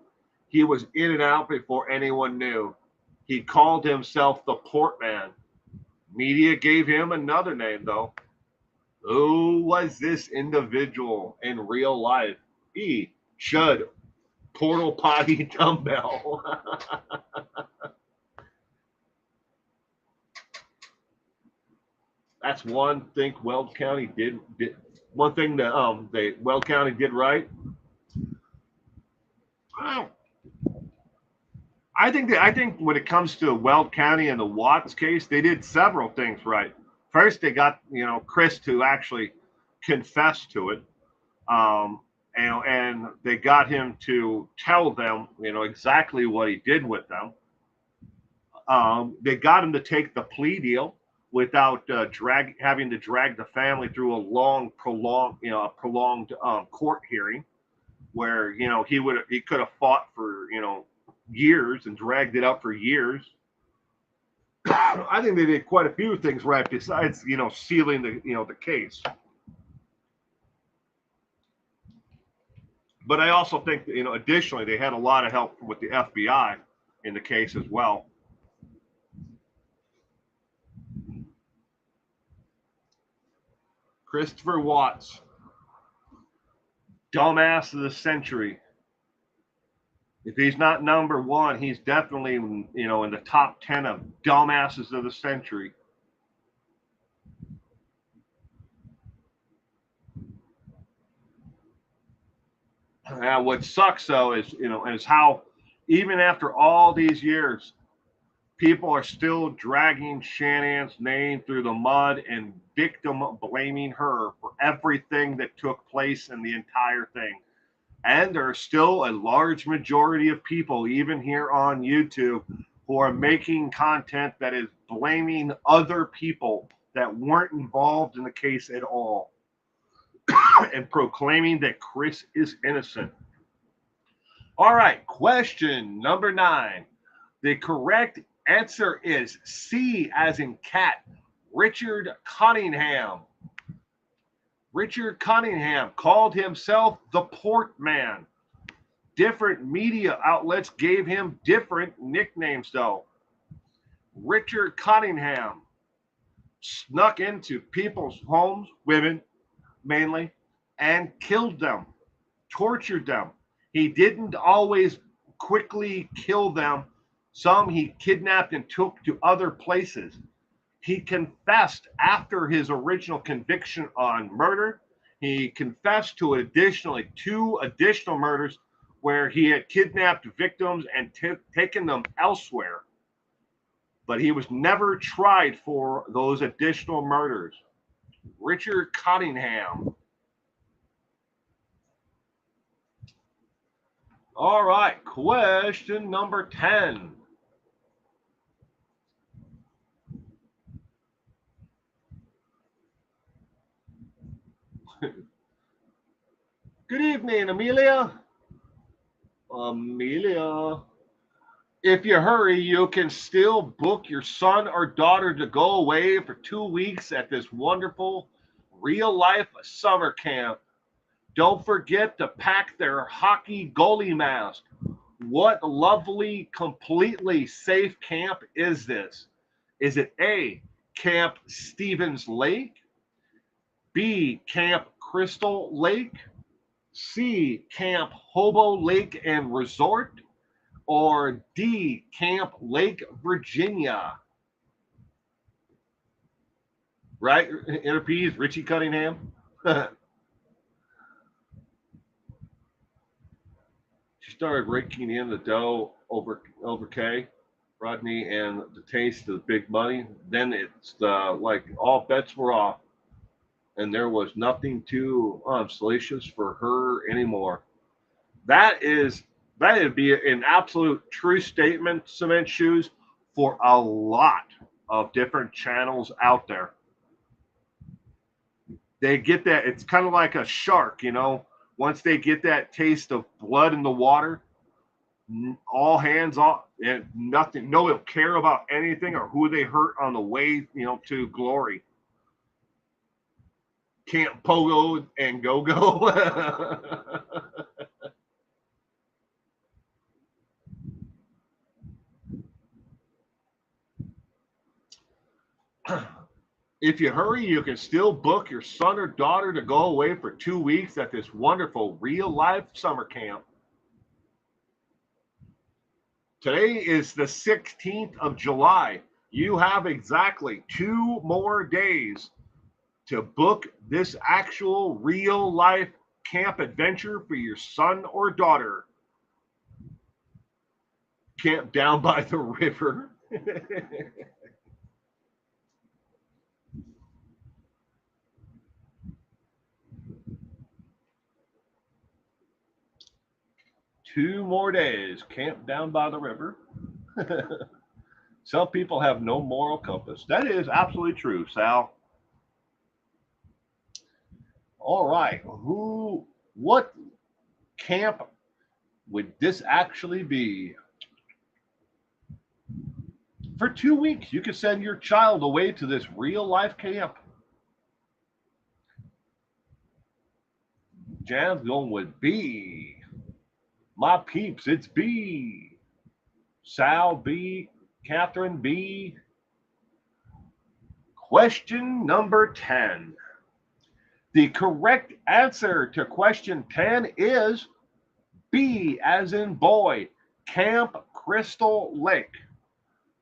He was in and out before anyone knew. He called himself the Portman. Media gave him another name, though. Who was this individual in real life? E. Chud, Portal Potty Dumbbell. That's one thing Weld County did one thing that they Weld County did right. I think when it comes to Weld County and the Watts case, they did several things right. First, they got Chris to actually confess to it, um, and they got him to tell them exactly what he did with them. They got him to take the plea deal without having to drag the family through a prolonged court hearing where he could have fought for years and dragged it out for years. I think they did quite a few things right besides sealing the case. But I also think that, additionally they had a lot of help with the FBI in the case as well. Christopher Watts, dumbass of the century. If he's not number one, he's definitely in the top 10 of dumbasses of the century. What sucks though is how even after all these years, people are still dragging Shanahan's name through the mud and victim blaming her for everything that took place in the entire thing. And there are still a large majority of people, even here on YouTube, who are making content that is blaming other people that weren't involved in the case at all and proclaiming that Chris is innocent. All right, question number 9. The correct answer is C as in cat, Richard Cunningham. Richard Cunningham called himself the Port Man. Different media outlets gave him different nicknames, though. Richard Cunningham snuck into people's homes, women mainly, and killed them, tortured them. He didn't always quickly kill them. Some he kidnapped and took to other places. He confessed after his original conviction on murder. He confessed to additionally 2 additional murders where he had kidnapped victims and taken them elsewhere. But he was never tried for those additional murders. Richard Cunningham. All right, question number 10. Good evening, Amelia. Amelia. If you hurry, you can still book your son or daughter to go away for 2 weeks at this wonderful real-life summer camp. Don't forget to pack their hockey goalie mask. What lovely, completely safe camp is this? Is it A, Camp Stevens Lake, B, Camp Crystal Lake, C, Camp Hobo Lake and Resort, or D, Camp Lake Virginia? Right? Interpedes, Richie Cunningham. She started raking in the dough over K, Rodney, and the taste of the big money. Then it's like all bets were off, and there was nothing too salacious for her anymore. That'd be an absolute true statement, Cement Shoes, for a lot of different channels out there. They get that. It's kind of like a shark, Once they get that taste of blood in the water, all hands off, and nothing. Nobody will care about anything or who they hurt on the way, to glory. Camp Pogo and Go Go. If you hurry, you can still book your son or daughter to go away for 2 weeks at this wonderful real-life summer camp. Today is the 16th of July. You have exactly 2 more days to book this actual real life camp adventure for your son or daughter. Camp down by the river. 2 more days, camp down by the river. Some people have no moral compass. That is absolutely true, Sal. All right. What camp would this actually be? For 2 weeks, you could send your child away to this real life camp. Jan's going with B. My peeps, it's B. Sal B. Catherine B. Question number 10. The correct answer to question 10 is B, as in boy, Camp Crystal Lake.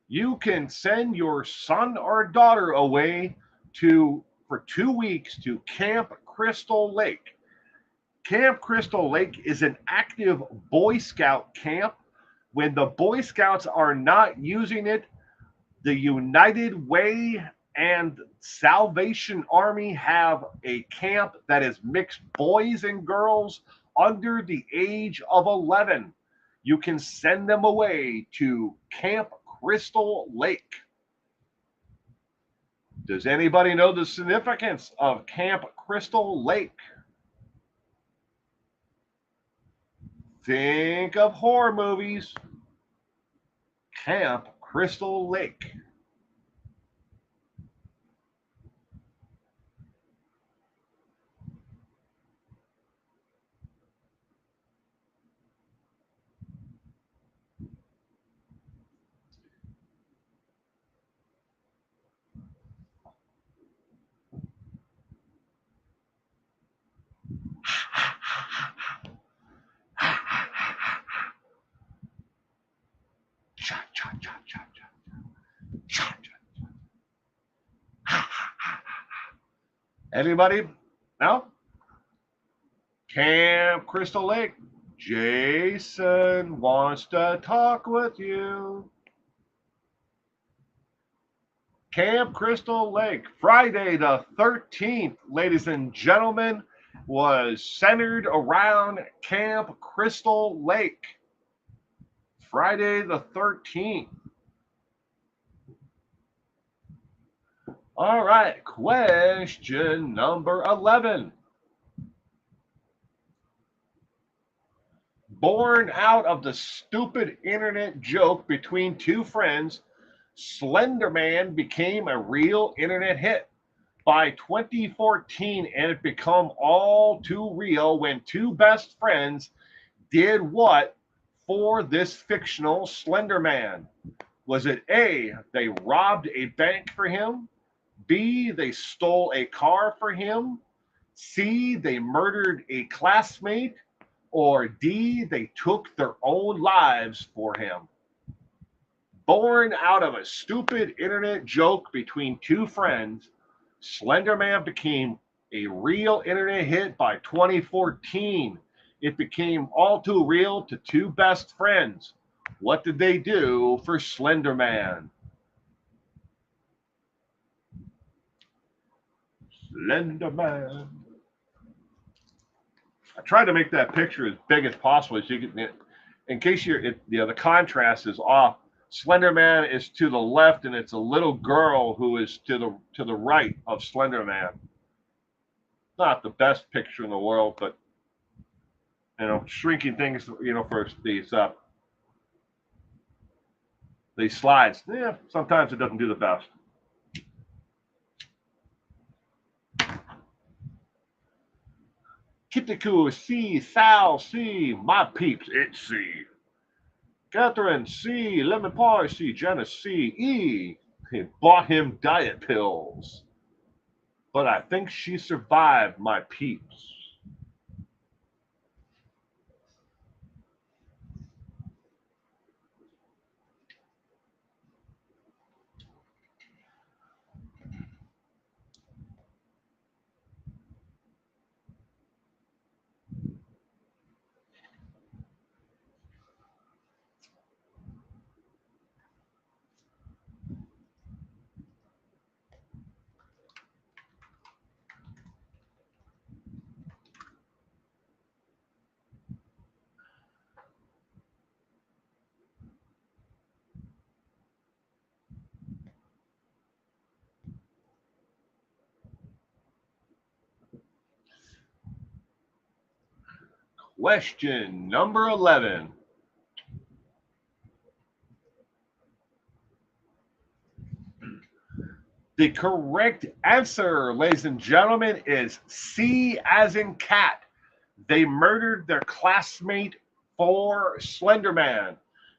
You can send your son or daughter away for 2 weeks to Camp Crystal Lake. Camp Crystal Lake is an active Boy Scout camp. When the Boy Scouts are not using it, the United Way and Salvation Army have a camp that is mixed boys and girls under the age of 11. You can send them away to Camp Crystal Lake. Does anybody know the significance of Camp Crystal Lake? Think of horror movies. Camp Crystal Lake. Anybody? No? Camp Crystal Lake. Jason wants to talk with you. Camp Crystal Lake, Friday the 13th, ladies and gentlemen, was centered around Camp Crystal Lake. Friday the 13th. All right, question number 11. Born out of the stupid internet joke between two friends, Slender Man became a real internet hit. By 2014, and it became all too real when two best friends did what for this fictional Slender Man? Was it A, they robbed a bank for him? B, they stole a car for him? C, they murdered a classmate? Or D, they took their own lives for him? Born out of a stupid internet joke between two friends, Slender Man became a real internet hit by 2014. It became all too real to two best friends. What did they do for Slender Man? Slender Man. I tried to make that picture as big as possible, as you can, in case the contrast is off. Slender Man is to the left, and it's a little girl who is to the right of Slender Man. Not the best picture in the world, but shrinking things, for these slides. Yeah, sometimes it doesn't do the best. Kitiku C, Sal C, my peeps, it's C. Catherine C, Lemon Pie C, Janice C, E. He bought him diet pills. But I think she survived, my peeps. Question number 11. The correct answer, ladies and gentlemen, is C as in cat. They murdered their classmate for Slenderman.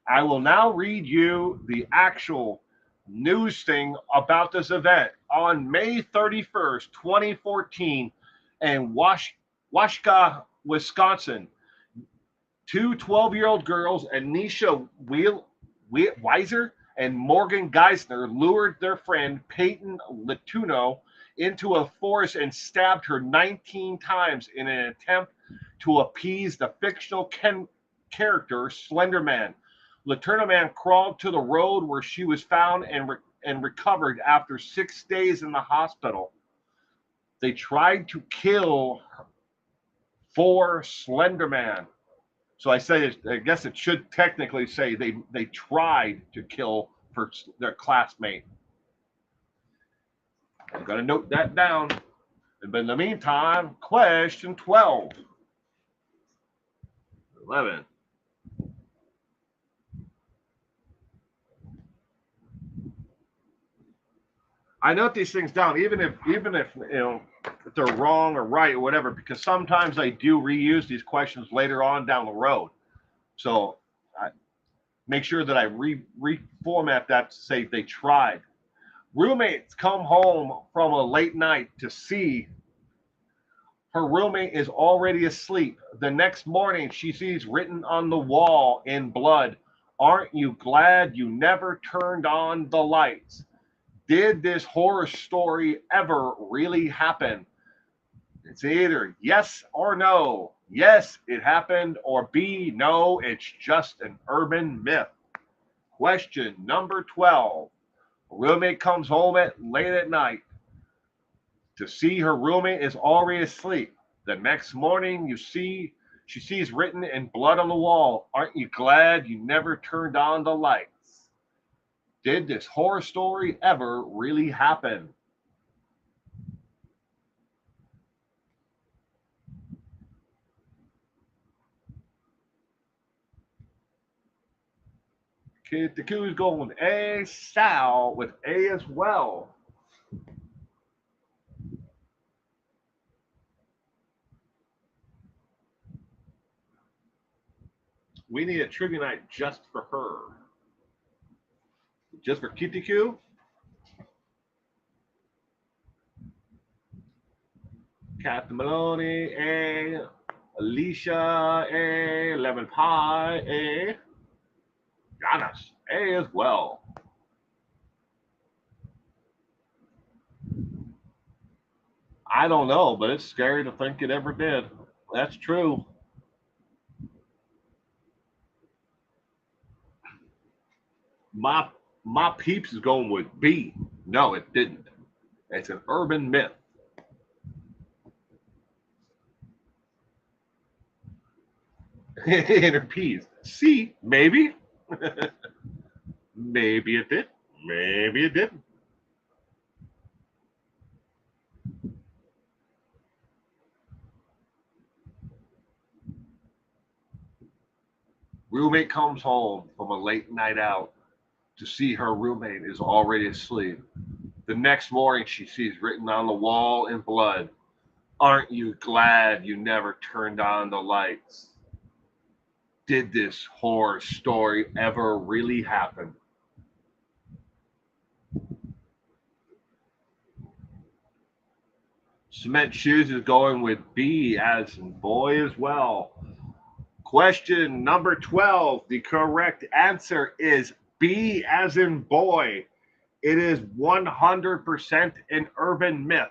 I will now read you the actual news thing about this event. On May 31st, 2014, in Washka, Wisconsin, two 12-year-old girls, Anisha Weiser and Morgan Geisner, lured their friend Peyton Latuno into a forest and stabbed her 19 times in an attempt to appease the fictional character Slenderman. Latuno crawled to the road where she was found and recovered after 6 days in the hospital. They tried to kill her for Slenderman. So I guess it should technically say they tried to kill for their classmate. I'm going to note that down. But in the meantime, question 12. 11. I note these things down, even if if they're wrong or right or whatever, because sometimes I do reuse these questions later on down the road. So I make sure that I reformat that to say they tried. Roommates come home from a late night to see her roommate is already asleep. The next morning, she sees written on the wall in blood, "Aren't you glad you never turned on the lights?" Did this horror story ever really happen? It's either yes or no. Yes, it happened, or B, no, it's just an urban myth. Question number 12. A roommate comes home late at night to see her roommate is already asleep. The next morning, she sees written in blood on the wall, "Aren't you glad you never turned on the lights?" Did this horror story ever really happen? Kid the Q is going with A. Sal with A as well. We need a trivia night just for her. Just for Kitty Q? Captain Maloney, A. Alicia, A. Lemon Pie, A. Giannis, A as well. I don't know, but it's scary to think it ever did. That's true. My my peeps is going with B. No, it didn't. It's an urban myth. In her peas. C, maybe. Maybe it did. Maybe it didn't. Roommate comes home from a late night out to see her roommate is already asleep. The next morning, she sees written on the wall in blood, "Aren't you glad you never turned on the lights?" Did this horror story ever really happen? Cement Shoes is going with B as in boy as well. Question number 12. The correct answer is B as in boy. It is 100% an urban myth.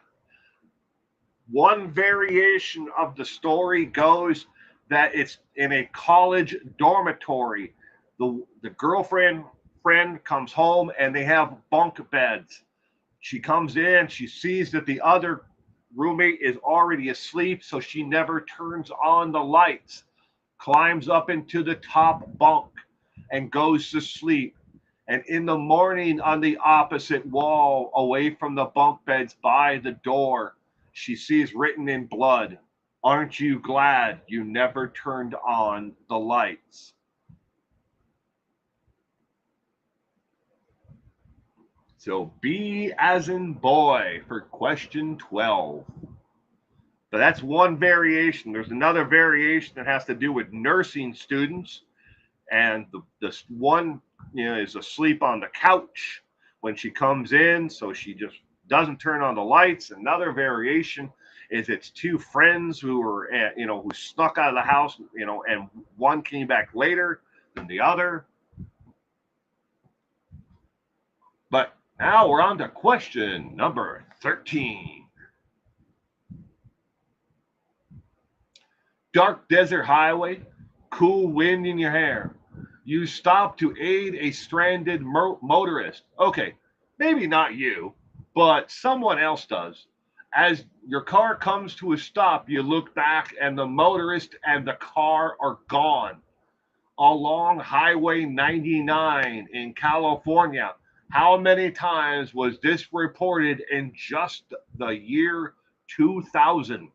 One variation of the story goes that it's in a college dormitory. The girlfriend friend comes home and they have bunk beds. She comes in, she sees that the other roommate is already asleep, so she never turns on the lights, climbs up into the top bunk, and goes to sleep. And in the morning, on the opposite wall, away from the bunk beds by the door, she sees written in blood, Aren't you glad you never turned on the lights? So B as in boy for question 12. But that's one variation. There's another variation that has to do with nursing students. And this one, is asleep on the couch when she comes in. So she just doesn't turn on the lights. Another variation is it's two friends who were, who snuck out of the house, and one came back later than the other. But now we're on to question number 13. Dark desert highway, cool wind in your hair. You stop to aid a stranded motorist. Okay, maybe not you, but someone else does. As your car comes to a stop, you look back and the motorist and the car are gone. Along Highway 99 in California, how many times was this reported in just the year 2000?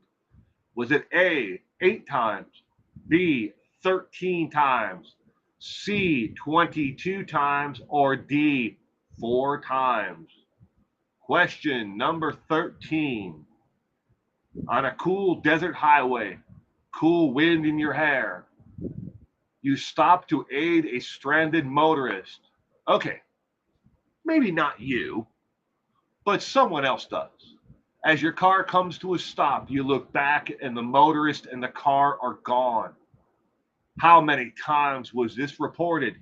Was it A, 8 times, B, 13 times, C, 22 times, or D, 4 times? Question number 13. On a cool desert highway, cool wind in your hair, you stop to aid a stranded motorist. Okay, maybe not you, but someone else does. As your car comes to a stop, you look back and the motorist and the car are gone. How many times was this reported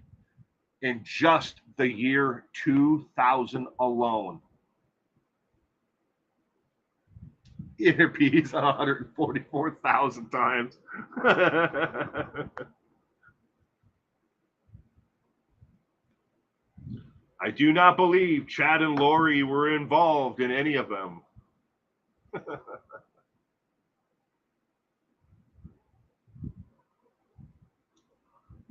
in just the year 2000 alone? Interpedes 144,000 times. I do not believe Chad and Lori were involved in any of them.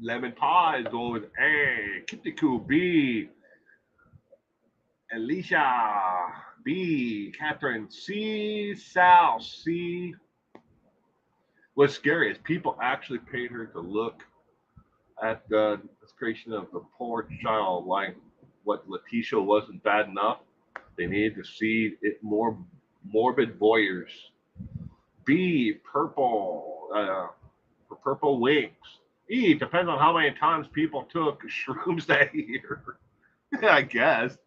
Lemon Pie is going with A. Kiptiku, B. Alicia, B. Catherine, C. Sal, C. What's scary is people actually paid her to look at the creation of the poor child. Like what Letitia wasn't bad enough. They needed to see it more morbid voyeurs. B. Purple. For purple wings. E. Depends on how many times people took shrooms that year. I guess.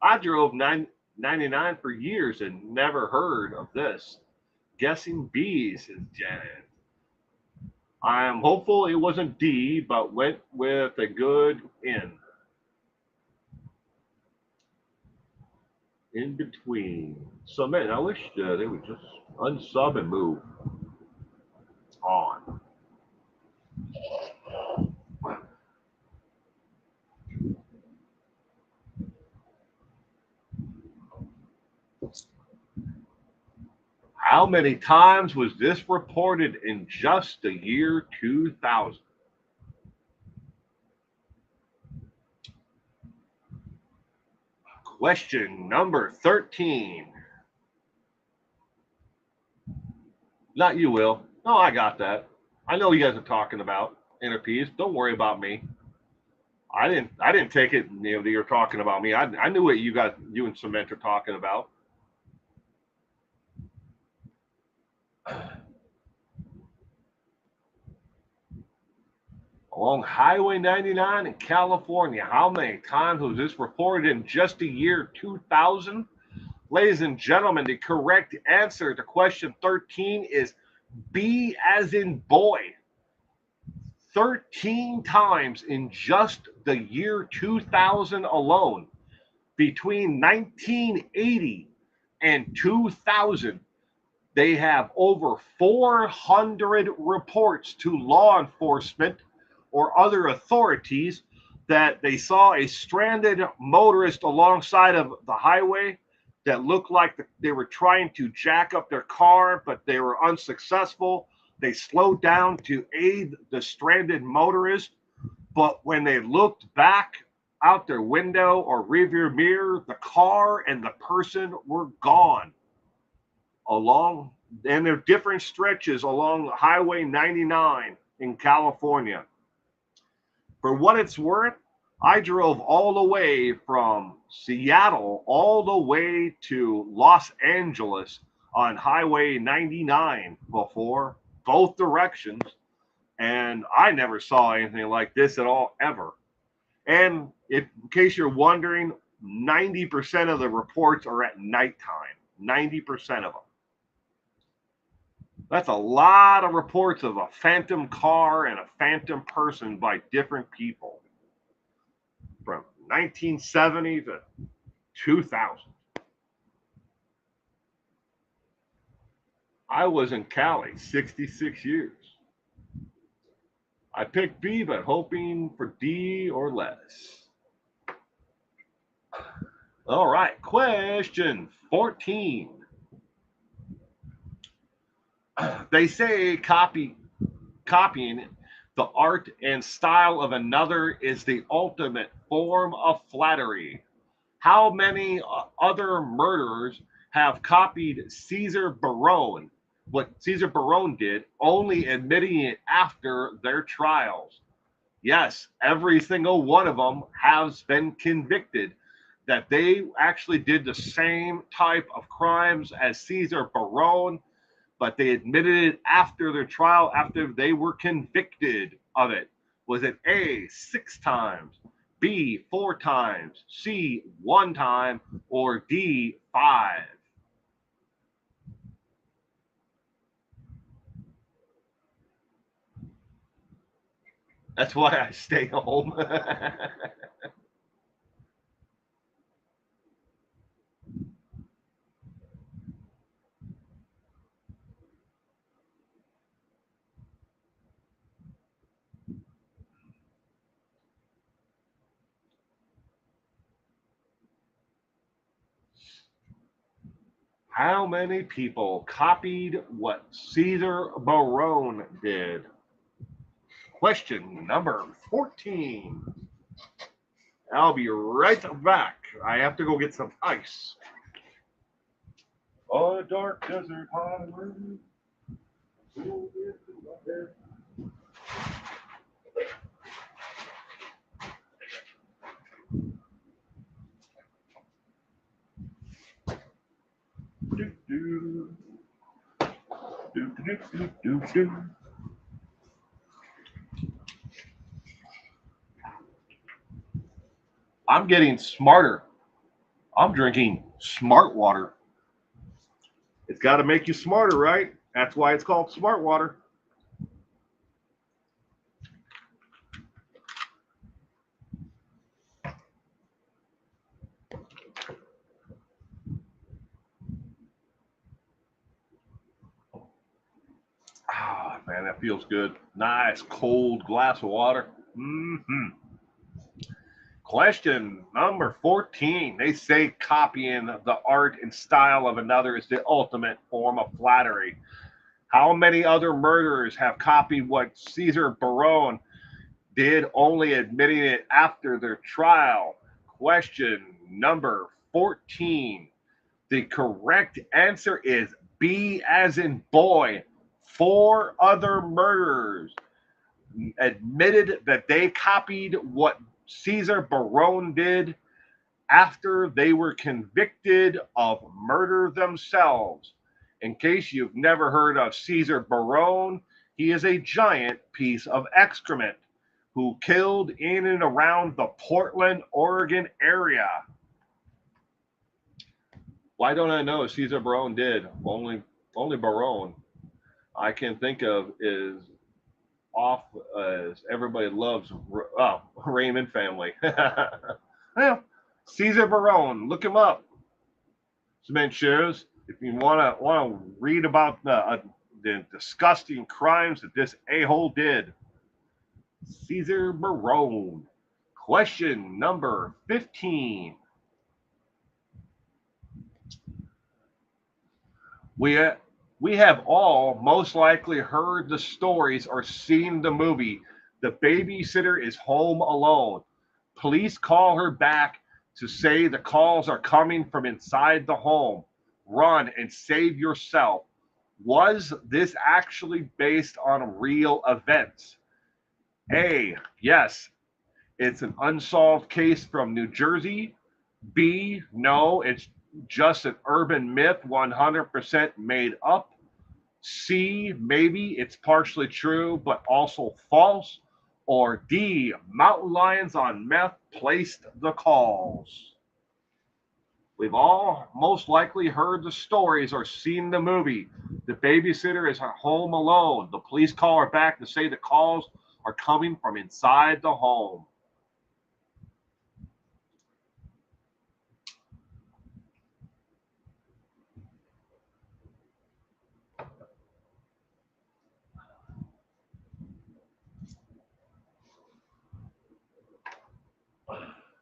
I drove 99 for years and never heard of this. Guessing B, says Janet. I am hopeful it wasn't D, but went with a good in. In between. So, man, I wish they would just unsub and move on. How many times was this reported in just the year 2000? Question number 13. Not you, Will. No, I got that. I know you guys are talking about interpedes. Don't worry about me. I didn't take it, that you're talking about me. I knew what you and Cement are talking about. Along Highway 99 in California, how many times was this reported in just the year 2000? Ladies and gentlemen, the correct answer to question 13 is B as in boy. 13 times in just the year 2000 alone. Between 1980 and 2000, they have over 400 reports to law enforcement or other authorities that they saw a stranded motorist alongside of the highway that looked like they were trying to jack up their car, but they were unsuccessful. They slowed down to aid the stranded motorist, but when they looked back out their window or rearview mirror, the car and the person were gone. Along And there are different stretches along Highway 99 in California. For what it's worth, I drove all the way from Seattle all the way to Los Angeles on Highway 99 before, both directions, and I never saw anything like this at all, ever. And if, in case you're wondering, 90% of the reports are at nighttime. 90% of them. That's a lot of reports of a phantom car and a phantom person by different people from 1970 to 2000. I was in Cali 66 years. I picked B, but hoping for D or less. All right, question 14. They say copying the art and style of another is the ultimate form of flattery. How many other murderers have copied Caesar Barone, what Caesar Barone did, only admitting it after their trials? Yes, every single one of them has been convicted that they actually did the same type of crimes as Caesar Barone, but they admitted it after their trial, after they were convicted of it. Was it A, 6 times, B, 4 times, C, 1 time, or D, 5? That's why I stay home. How many people copied what Caesar Barone did? Question number 14. I'll be right back. I have to go get some ice. On a dark desert highway. Do, do. Do, do, do, do, do. I'm getting smarter. I'm drinking smart water. It's got to make you smarter, right? That's why it's called smart water. Ah, man, that feels good. Nice cold glass of water. Mm-hmm. Question number 14. They say copying the art and style of another is the ultimate form of flattery. How many other murderers have copied what Caesar Barone did, only admitting it after their trial? Question number 14. The correct answer is B as in boy. 4 other murderers admitted that they copied what Caesar Barone did after they were convicted of murder themselves. In case you've never heard of Caesar Barone, he is a giant piece of excrement who killed in and around the Portland, Oregon area. Why don't I know Caesar Barone did? Only Barone I can think of is off as everybody loves Raymond family. Well, Caesar Barone, look him up. Cement shows. If you want to read about the disgusting crimes that this a-hole did, Caesar Barone. Question number 15. We have all most likely heard the stories or seen the movie The Babysitter is Home Alone. Police call her back to say the calls are coming from inside the home. Run and save yourself. Was this actually based on real events? A, yes, it's an unsolved case from New Jersey. B, no, it's just an urban myth 100% made up. C, maybe it's partially true but also false. Or D, mountain lions on meth placed the calls. We've all most likely heard the stories or seen the movie. The babysitter is at home alone. The police call her back to say the calls are coming from inside the home.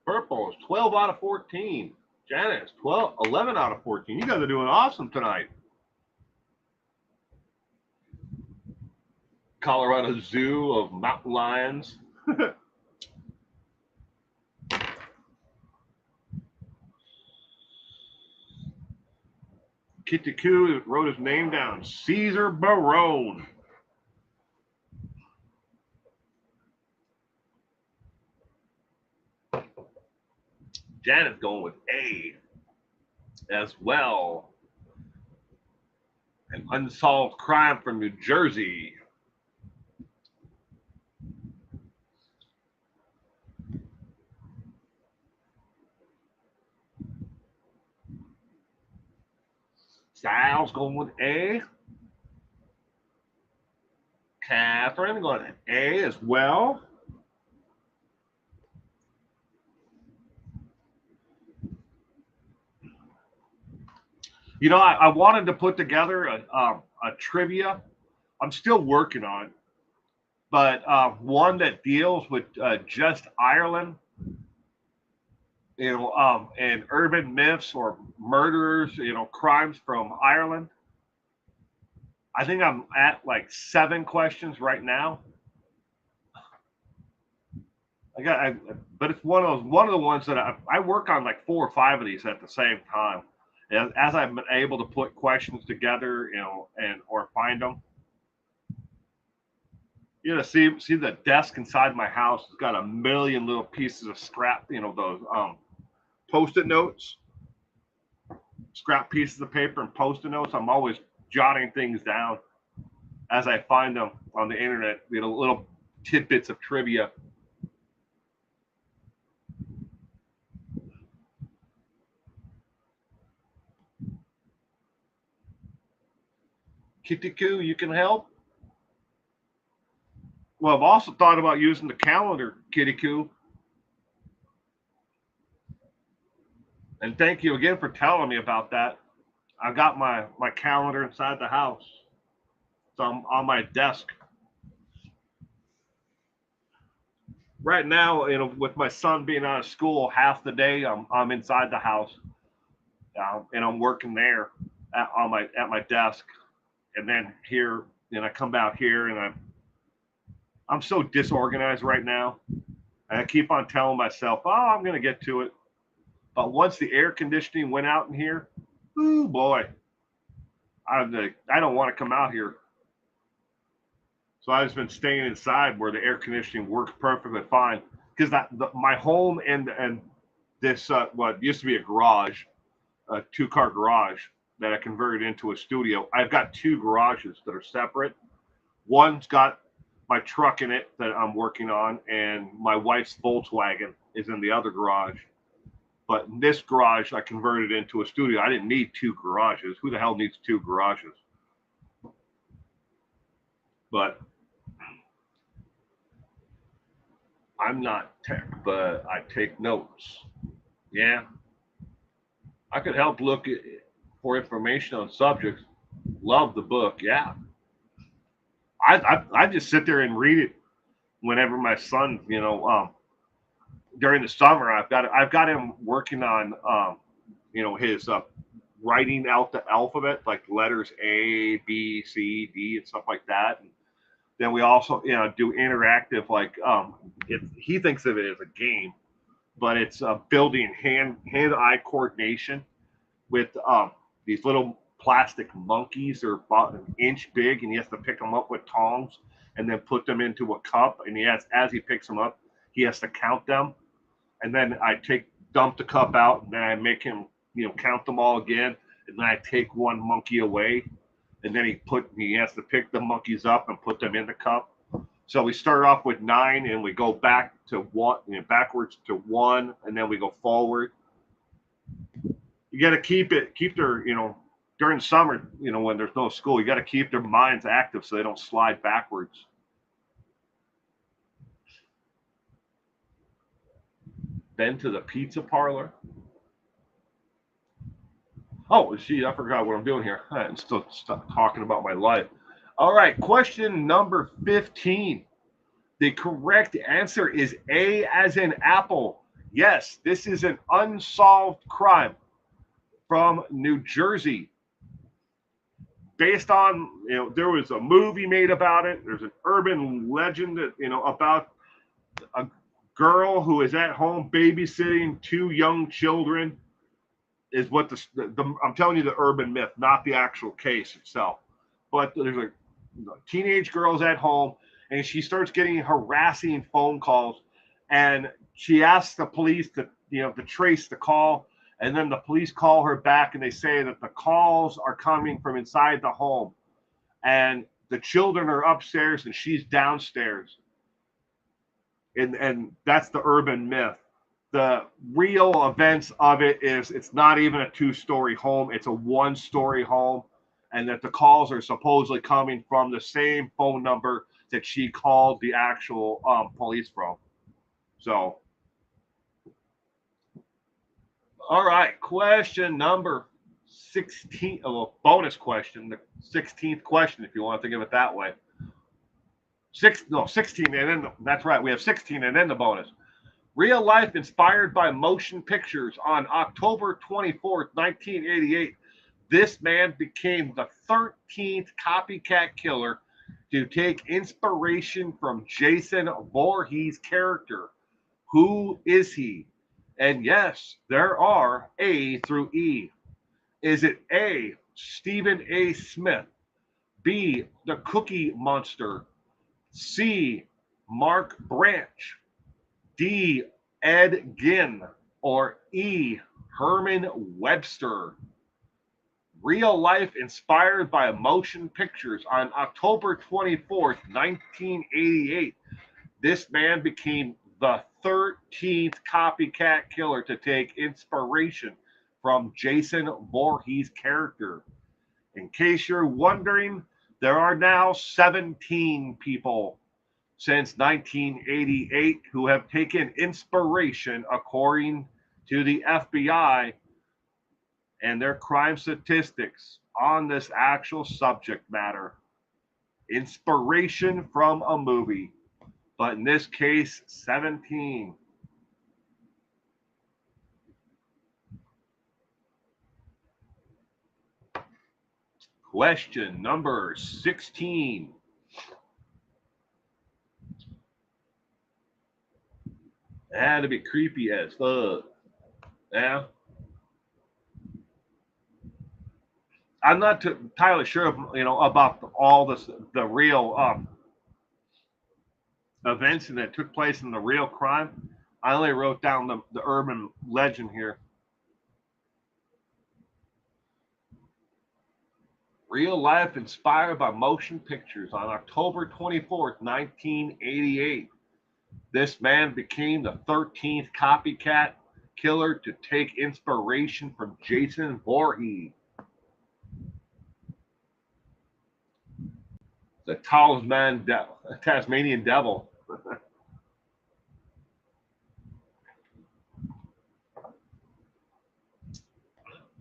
Purple is 12 out of 14. Janice, 12, 11 out of 14. You guys are doing awesome tonight. Colorado Zoo of mountain lions. Kitiku wrote his name down. Caesar Barone. Janet's going with A as well. An unsolved crime from New Jersey. Sal's going with A. Catherine going with A as well. You know, I wanted to put together a trivia. I'm still working on it, but one that deals with just Ireland, and urban myths or murders, crimes from Ireland. I think I'm at like 7 questions right now. But it's one of the ones that I work on like 4 or 5 of these at the same time. As I've been able to put questions together, and or find them. See the desk inside my house has got a million little pieces of scrap. Those post-it notes, scrap pieces of paper and post-it notes. I'm always jotting things down as I find them on the internet. Little tidbits of trivia. Kitiku, you can help. Well, I've also thought about using the calendar, Kitiku. And thank you again for telling me about that. I got my calendar inside the house. So I'm on my desk. Right now, with my son being out of school half the day, I'm inside the house, and I'm working there at my desk, and then here, and I come out here, and I'm so disorganized right now, and I keep on telling myself, oh, I'm gonna get to it, but once the air conditioning went out in here, ooh boy, I don't want to come out here. So I've just been staying inside where the air conditioning works perfectly fine because my home and this what used to be a garage, a 2-car garage that I converted into a studio. I've got 2 garages that are separate. One's got my truck in it that I'm working on, and my wife's Volkswagen is in the other garage. But in this garage, I converted into a studio. I didn't need 2 garages. Who the hell needs 2 garages? But I'm not tech, but I take notes. Yeah, I could help look for information on subjects. Love the book. Yeah, I just sit there and read it whenever my son, during the summer, I've got him working on, his writing out the alphabet, like letters A, B, C, D, and stuff like that. And then we also, do interactive, like he thinks of it as a game, but it's building hand eye coordination with these little plastic monkeys. They're about an inch big, and he has to pick them up with tongs and then put them into a cup. And as he picks them up, he has to count them. And then I dump the cup out, and then I make him, count them all again. And then I take one monkey away, and then he has to pick the monkeys up and put them in the cup. So we start off with 9, and we go back to 1, backwards to 1, and then we go forward. You got to keep their, during summer, when there's no school, you got to keep their minds active so they don't slide backwards. Been to the pizza parlor. Oh, gee, I forgot what I'm doing here. I'm still talking about my life. All right, question number 15. The correct answer is A as in apple. Yes, this is an unsolved crime from New Jersey. Based on, there was a movie made about it. There's an urban legend that, about a girl who is at home babysitting 2 young children. Is what I'm telling you, the urban myth, not the actual case itself. But there's a teenage girl's at home, and she starts getting harassing phone calls, and she asks the police to trace the call, and then the police call her back, and they say that the calls are coming from inside the home, and the children are upstairs and she's downstairs, and that's the urban myth. The real events of it is it's not even a 2-story home, it's a 1-story home, and that the calls are supposedly coming from the same phone number that she called the actual police from. So, all right, question number 16, a little bonus question, the 16th question, if you want to think of it that way. 16, and then that's right, we have 16 and then the bonus. Real life inspired by motion pictures. On October 24th, 1988, this man became the 13th copycat killer to take inspiration from Jason Voorhees' character. Who is he? And yes, there are A through E. Is it A, Stephen A. Smith, B, the Cookie Monster, C, Mark Branch, D, Ed Gein, or E, Herman Webster? Real life inspired by motion pictures. On October 24th, 1988, this man became the 13th copycat killer to take inspiration from Jason Voorhees' character. In case you're wondering, there are now 17 people since 1988 who have taken inspiration, according to the FBI and their crime statistics on this actual subject matter. Inspiration from a movie, but in this case, 17. Question number 16. That'd be creepy as fuck. Yeah. I'm not entirely sure, about all the real events that took place in the real crime. I only wrote down the urban legend here. Real life inspired by motion pictures. On October 24th, 1988, this man became the 13th copycat killer to take inspiration from Jason Voorhees. The Tasmanian devil.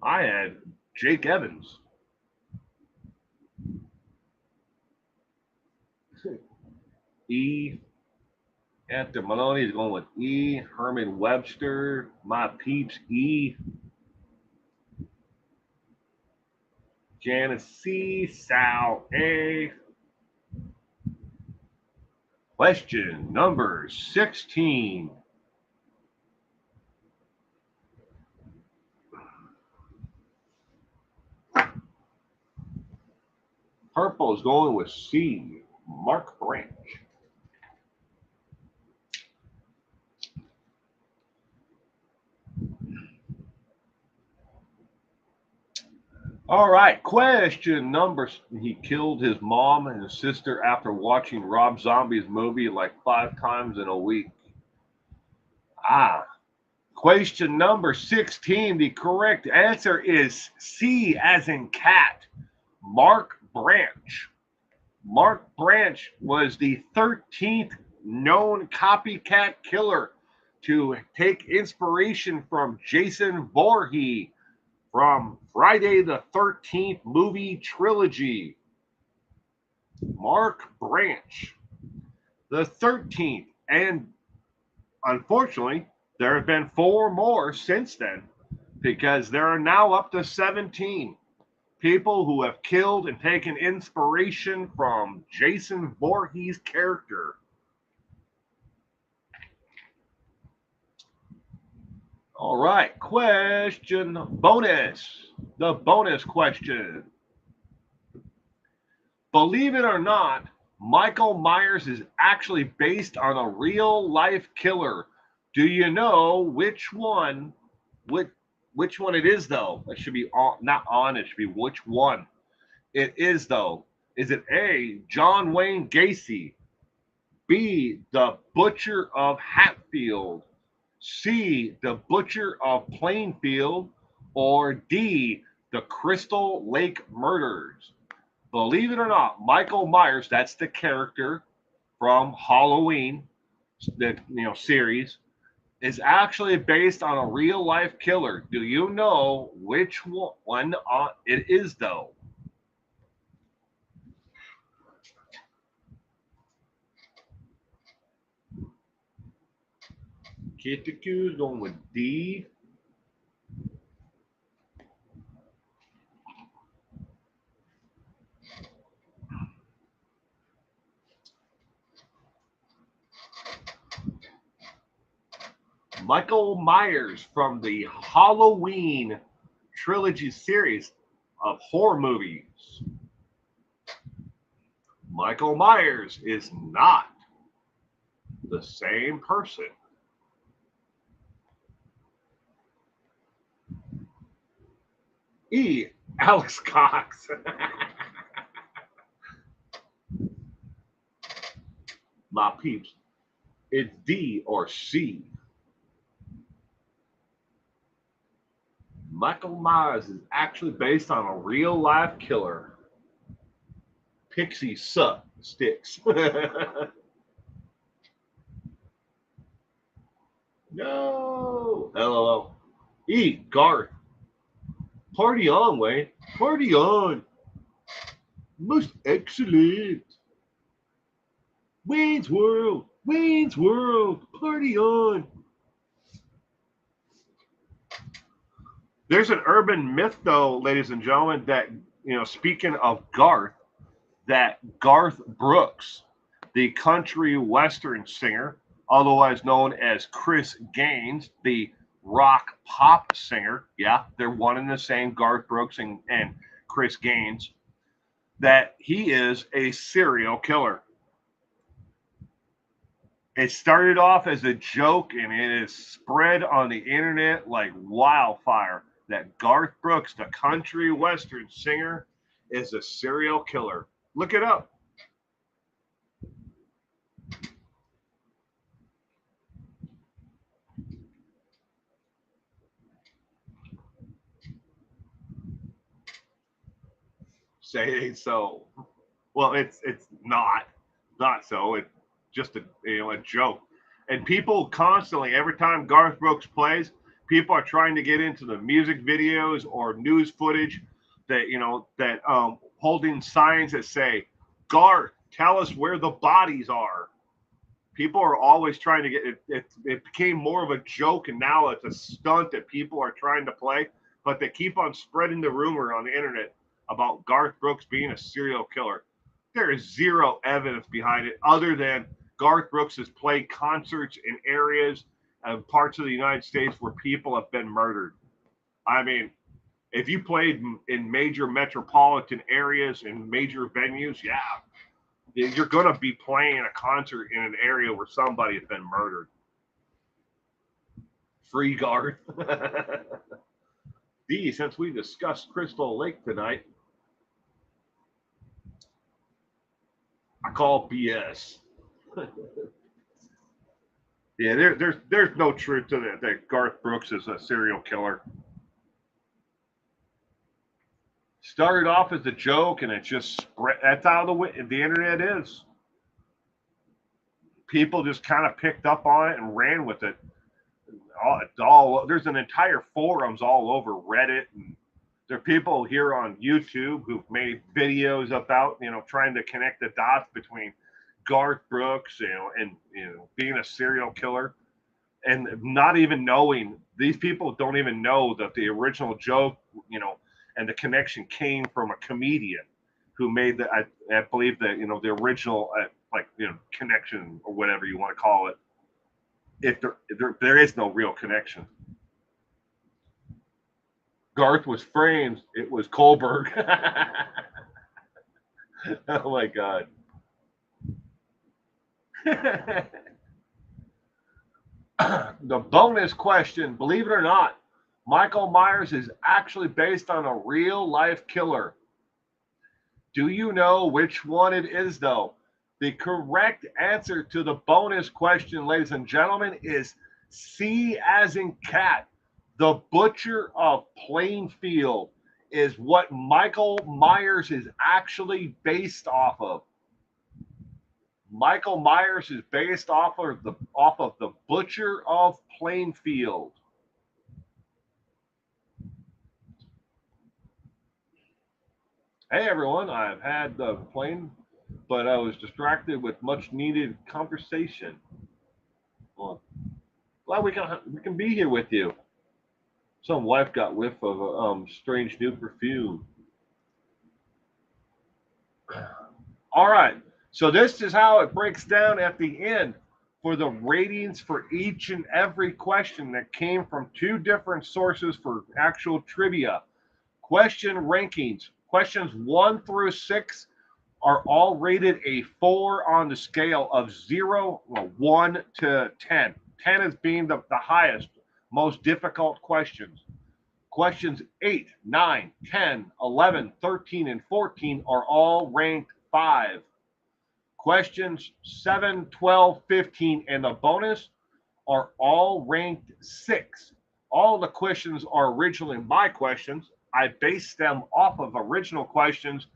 I had Jake Evans. E. Anthony Maloney is going with E. Herman Webster. My peeps, E. Janice C. Sal A. Question number 16. Purple is going with C, Mark Branch. All right, question number. He killed his mom and his sister after watching Rob Zombie's movie like 5 times in a week. Question number 16. The correct answer is C, as in cat, Mark Branch. Mark Branch was the 13th known copycat killer to take inspiration from Jason Voorhees from Friday the 13th movie trilogy. Mark Branch, the 13th, and unfortunately, there have been 4 more since then because there are now up to 17 people who have killed and taken inspiration from Jason Voorhees' character. All right, question bonus. The bonus question. Believe it or not, Michael Myers is actually based on a real life killer. Do you know which one? Which one it is though? It should be on, not on. It should be which one it is though. Is it A, John Wayne Gacy, B, the Butcher of Hatfield, C, the Butcher of Plainfield, or D, the Crystal Lake Murders? Believe it or not, Michael Myers, that's the character from Halloween, the series, is actually based on a real life killer. Do you know which one it is though? Kitaku is going with D. Michael Myers from the Halloween trilogy series of horror movies. Michael Myers is not the same person. E, Alex Cox. My peeps, it's D or C. Michael Myers is actually based on a real life killer. Pixies suck sticks. No. LOL. E, Garth. Party on, Wayne. Party on. Most excellent. Wayne's World. Wayne's World. Party on. There's an urban myth, though, ladies and gentlemen, that, speaking of Garth, that Garth Brooks, the country western singer, otherwise known as Chris Gaines, the rock pop singer, yeah, they're one and the same, Garth Brooks and Chris Gaines, that he is a serial killer. It started off as a joke and it is spread on the internet like wildfire that Garth Brooks, the country western singer, is a serial killer. Look it up. Say it ain't so. Well, it's not so. It's just a joke. And people constantly, every time Garth Brooks plays, people are trying to get into the music videos or news footage that holding signs that say, Garth, tell us where the bodies are. People are always trying to get it. It became more of a joke, and now it's a stunt that people are trying to play. But they keep on spreading the rumor on the internet about Garth Brooks being a serial killer. There is zero evidence behind it other than Garth Brooks has played concerts in areas and parts of the United States where people have been murdered. I mean, If you played in major metropolitan areas and major venues, yeah, you're going to be playing a concert in an area where somebody has been murdered. Free guard. D, since we discussed Crystal Lake tonight, I call BS. Yeah, there's no truth to that Garth Brooks is a serial killer. Started off as a joke, and it just spread. That's how the internet is. People just kind of picked up on it and ran with it. There's an entire forums all over Reddit, and there are people here on YouTube who've made videos about trying to connect the dots between Garth Brooks, and being a serial killer, and not even knowing. These people don't even know that the original joke, and the connection came from a comedian who made the I believe that the original connection or whatever you want to call it. If there is no real connection. Garth was framed. It was Kohlberg. Oh my God. The bonus question, believe it or not, Michael Myers is actually based on a real life killer. Do you know which one it is, though? The correct answer to the bonus question, ladies and gentlemen, is C as in cat. The Butcher of Plainfield is what Michael Myers is actually based off of. Michael Myers is based off of the Butcher of Plainfield. Hey everyone, I've had the plane, but I was distracted with much needed conversation. Well, glad we can be here with you. Some wife got whiff of a strange new perfume. All right, so this is how it breaks down at the end for the ratings for each and every question that came from two different sources for actual trivia. Question rankings. Questions 1 through 6 are all rated a 4 on the scale of 1 to 10. 10 as being the highest, most difficult questions. Questions 8, 9, 10, 11, 13, and 14 are all ranked 5. Questions 7, 12, 15, and the bonus are all ranked 6. All the questions are originally my questions. I based them off of original questions,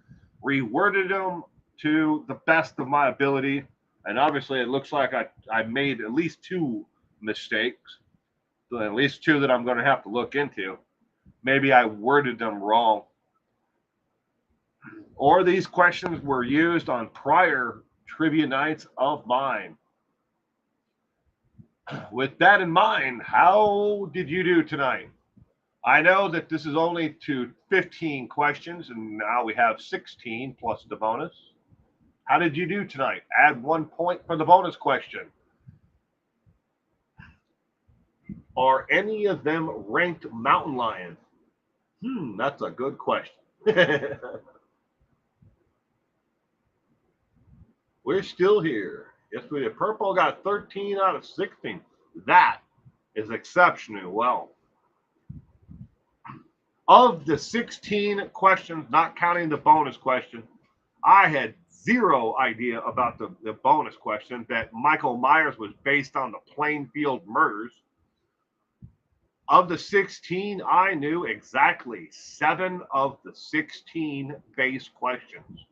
reworded them to the best of my ability, and obviously it looks like I made at least 2 mistakes, at least 2 that I'm going to have to look into. Maybe I worded them wrong. Or these questions were used on prior trivia nights of mine. With that in mind, how did you do tonight? I know that this is only to 15 questions, and now we have 16 plus the bonus. How did you do tonight? Add 1 point for the bonus question. Are any of them ranked mountain lions? That's a good question. We're still here. Yes, we did. Purple got 13 out of 16. That is exceptionally well. Of the 16 questions, not counting the bonus question, I had 0 idea about the bonus question that Michael Myers was based on the Plainfield murders. Of the 16, I knew exactly 7 of the 16 base questions.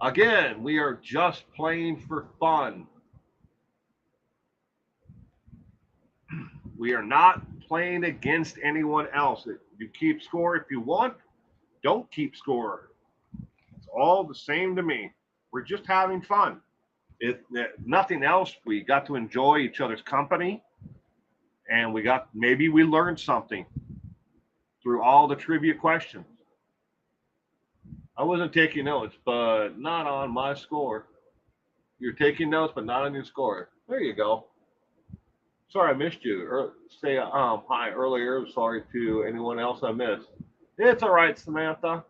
Again, we are just playing for fun. We are not playing against anyone else. You keep score if you want. Don't keep score. It's all the same to me. We're just having fun. If nothing else, we got to enjoy each other's company, and maybe we learned something through all the trivia questions. I wasn't taking notes, but not on my score. You're taking notes, but not on your score. There you go. Sorry I missed you. Say hi earlier. Sorry to anyone else I missed. It's all right, Samantha.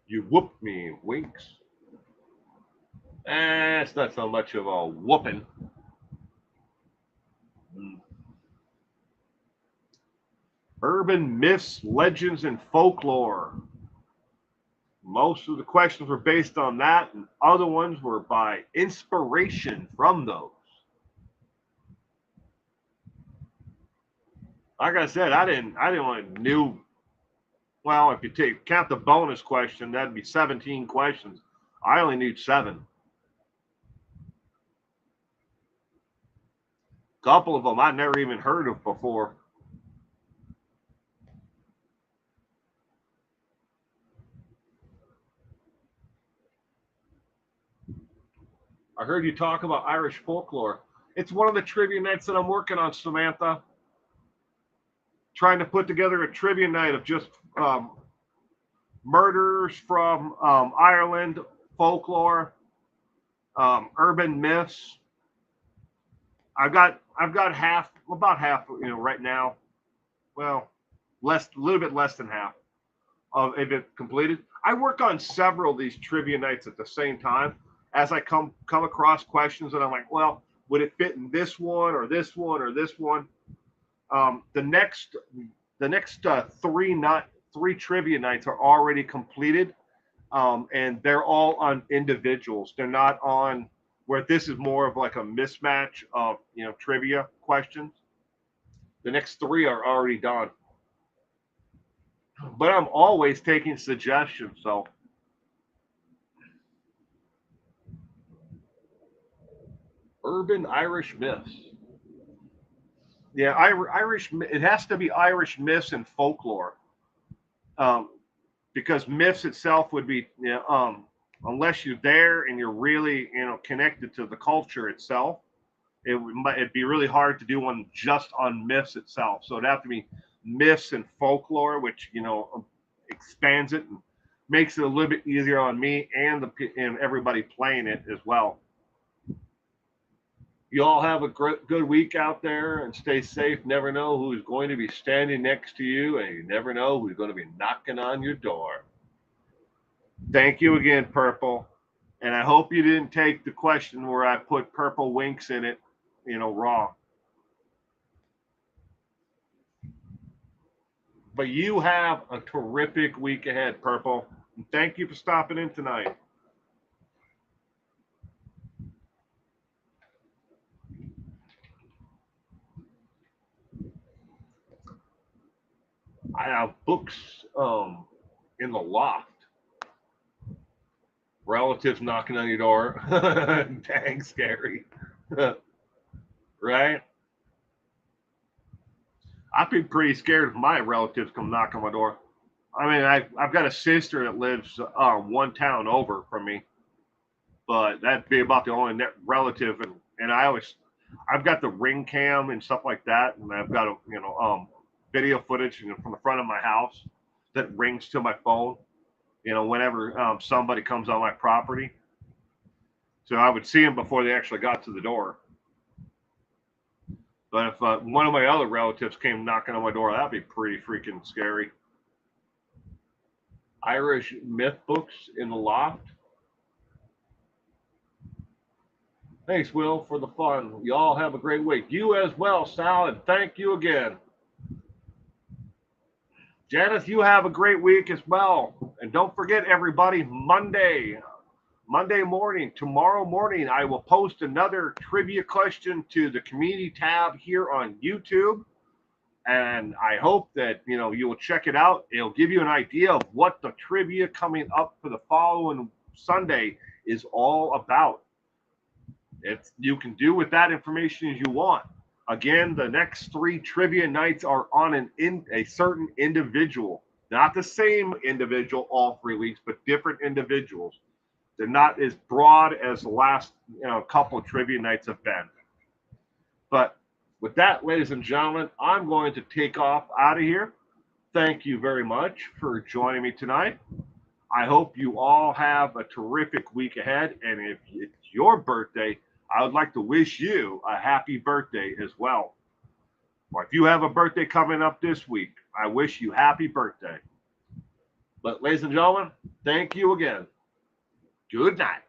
You whooped me, Winks. It's not so much of a whooping. Urban myths, legends, and folklore. Most of the questions were based on that, and other ones were by inspiration from those. Like I said, I didn't want to new. Well, if you count the bonus question, that'd be 17 questions. I only need 7. A couple of them I never even heard of before. I heard you talk about Irish folklore. It's one of the trivia nights that I'm working on, Samantha. Trying to put together a trivia night of just murders from Ireland, folklore, urban myths. I've got half, about half, right now. Well, a little bit less than half of it completed. I work on several of these trivia nights at the same time as I come across questions, and I'm like, well, would it fit in this one or this one or this one? The next three trivia nights are already completed, and they're all on individuals. They're not on where this is more of like a mismatch of trivia questions. The next 3 are already done, but I'm always taking suggestions. So urban Irish myths. Yeah, Irish. It has to be Irish myths and folklore, um, because myths itself would be, unless you're there and you're really, connected to the culture itself. It'd be really hard to do one just on myths itself. So it'd have to be myths and folklore, which expands it and makes it a little bit easier on me and everybody playing it as well. You all have a good week out there and stay safe. Never know who's going to be standing next to you, and you never know who's going to be knocking on your door. Thank you again, Purple. And I hope you didn't take the question where I put purple winks in it, wrong. But you have a terrific week ahead, Purple. And thank you for stopping in tonight. I have books in the loft. Relatives knocking on your door. Dang scary. Right? I'd be pretty scared if my relatives come knock on my door. I mean, I've got a sister that lives one town over from me, but that'd be about the only relative. And I've got the ring cam and stuff like that, and I've got video footage from the front of my house that rings to my phone. Whenever somebody comes on my property, so I would see them before they actually got to the door. But if one of my other relatives came knocking on my door, that'd be pretty freaking scary. Irish myth books in the loft. Thanks, Will, for the fun. Y'all have a great week. You as well, Sal, and thank you again. Janice, you have a great week as well. And don't forget, everybody, Monday morning, tomorrow morning, I will post another trivia question to the community tab here on YouTube. And I hope that, you will check it out. It'll give you an idea of what the trivia coming up for the following Sunday is all about. You can do with that information as you want. Again, the next 3 trivia nights are on a certain individual, not the same individual all 3 weeks, but different individuals. They're not as broad as the last couple of trivia nights have been. But with that, ladies and gentlemen, I'm going to take off out of here. Thank you very much for joining me tonight. I hope you all have a terrific week ahead. And if it's your birthday, I would like to wish you a happy birthday as well. Or if you have a birthday coming up this week, I wish you happy birthday. But ladies and gentlemen, thank you again. Good night.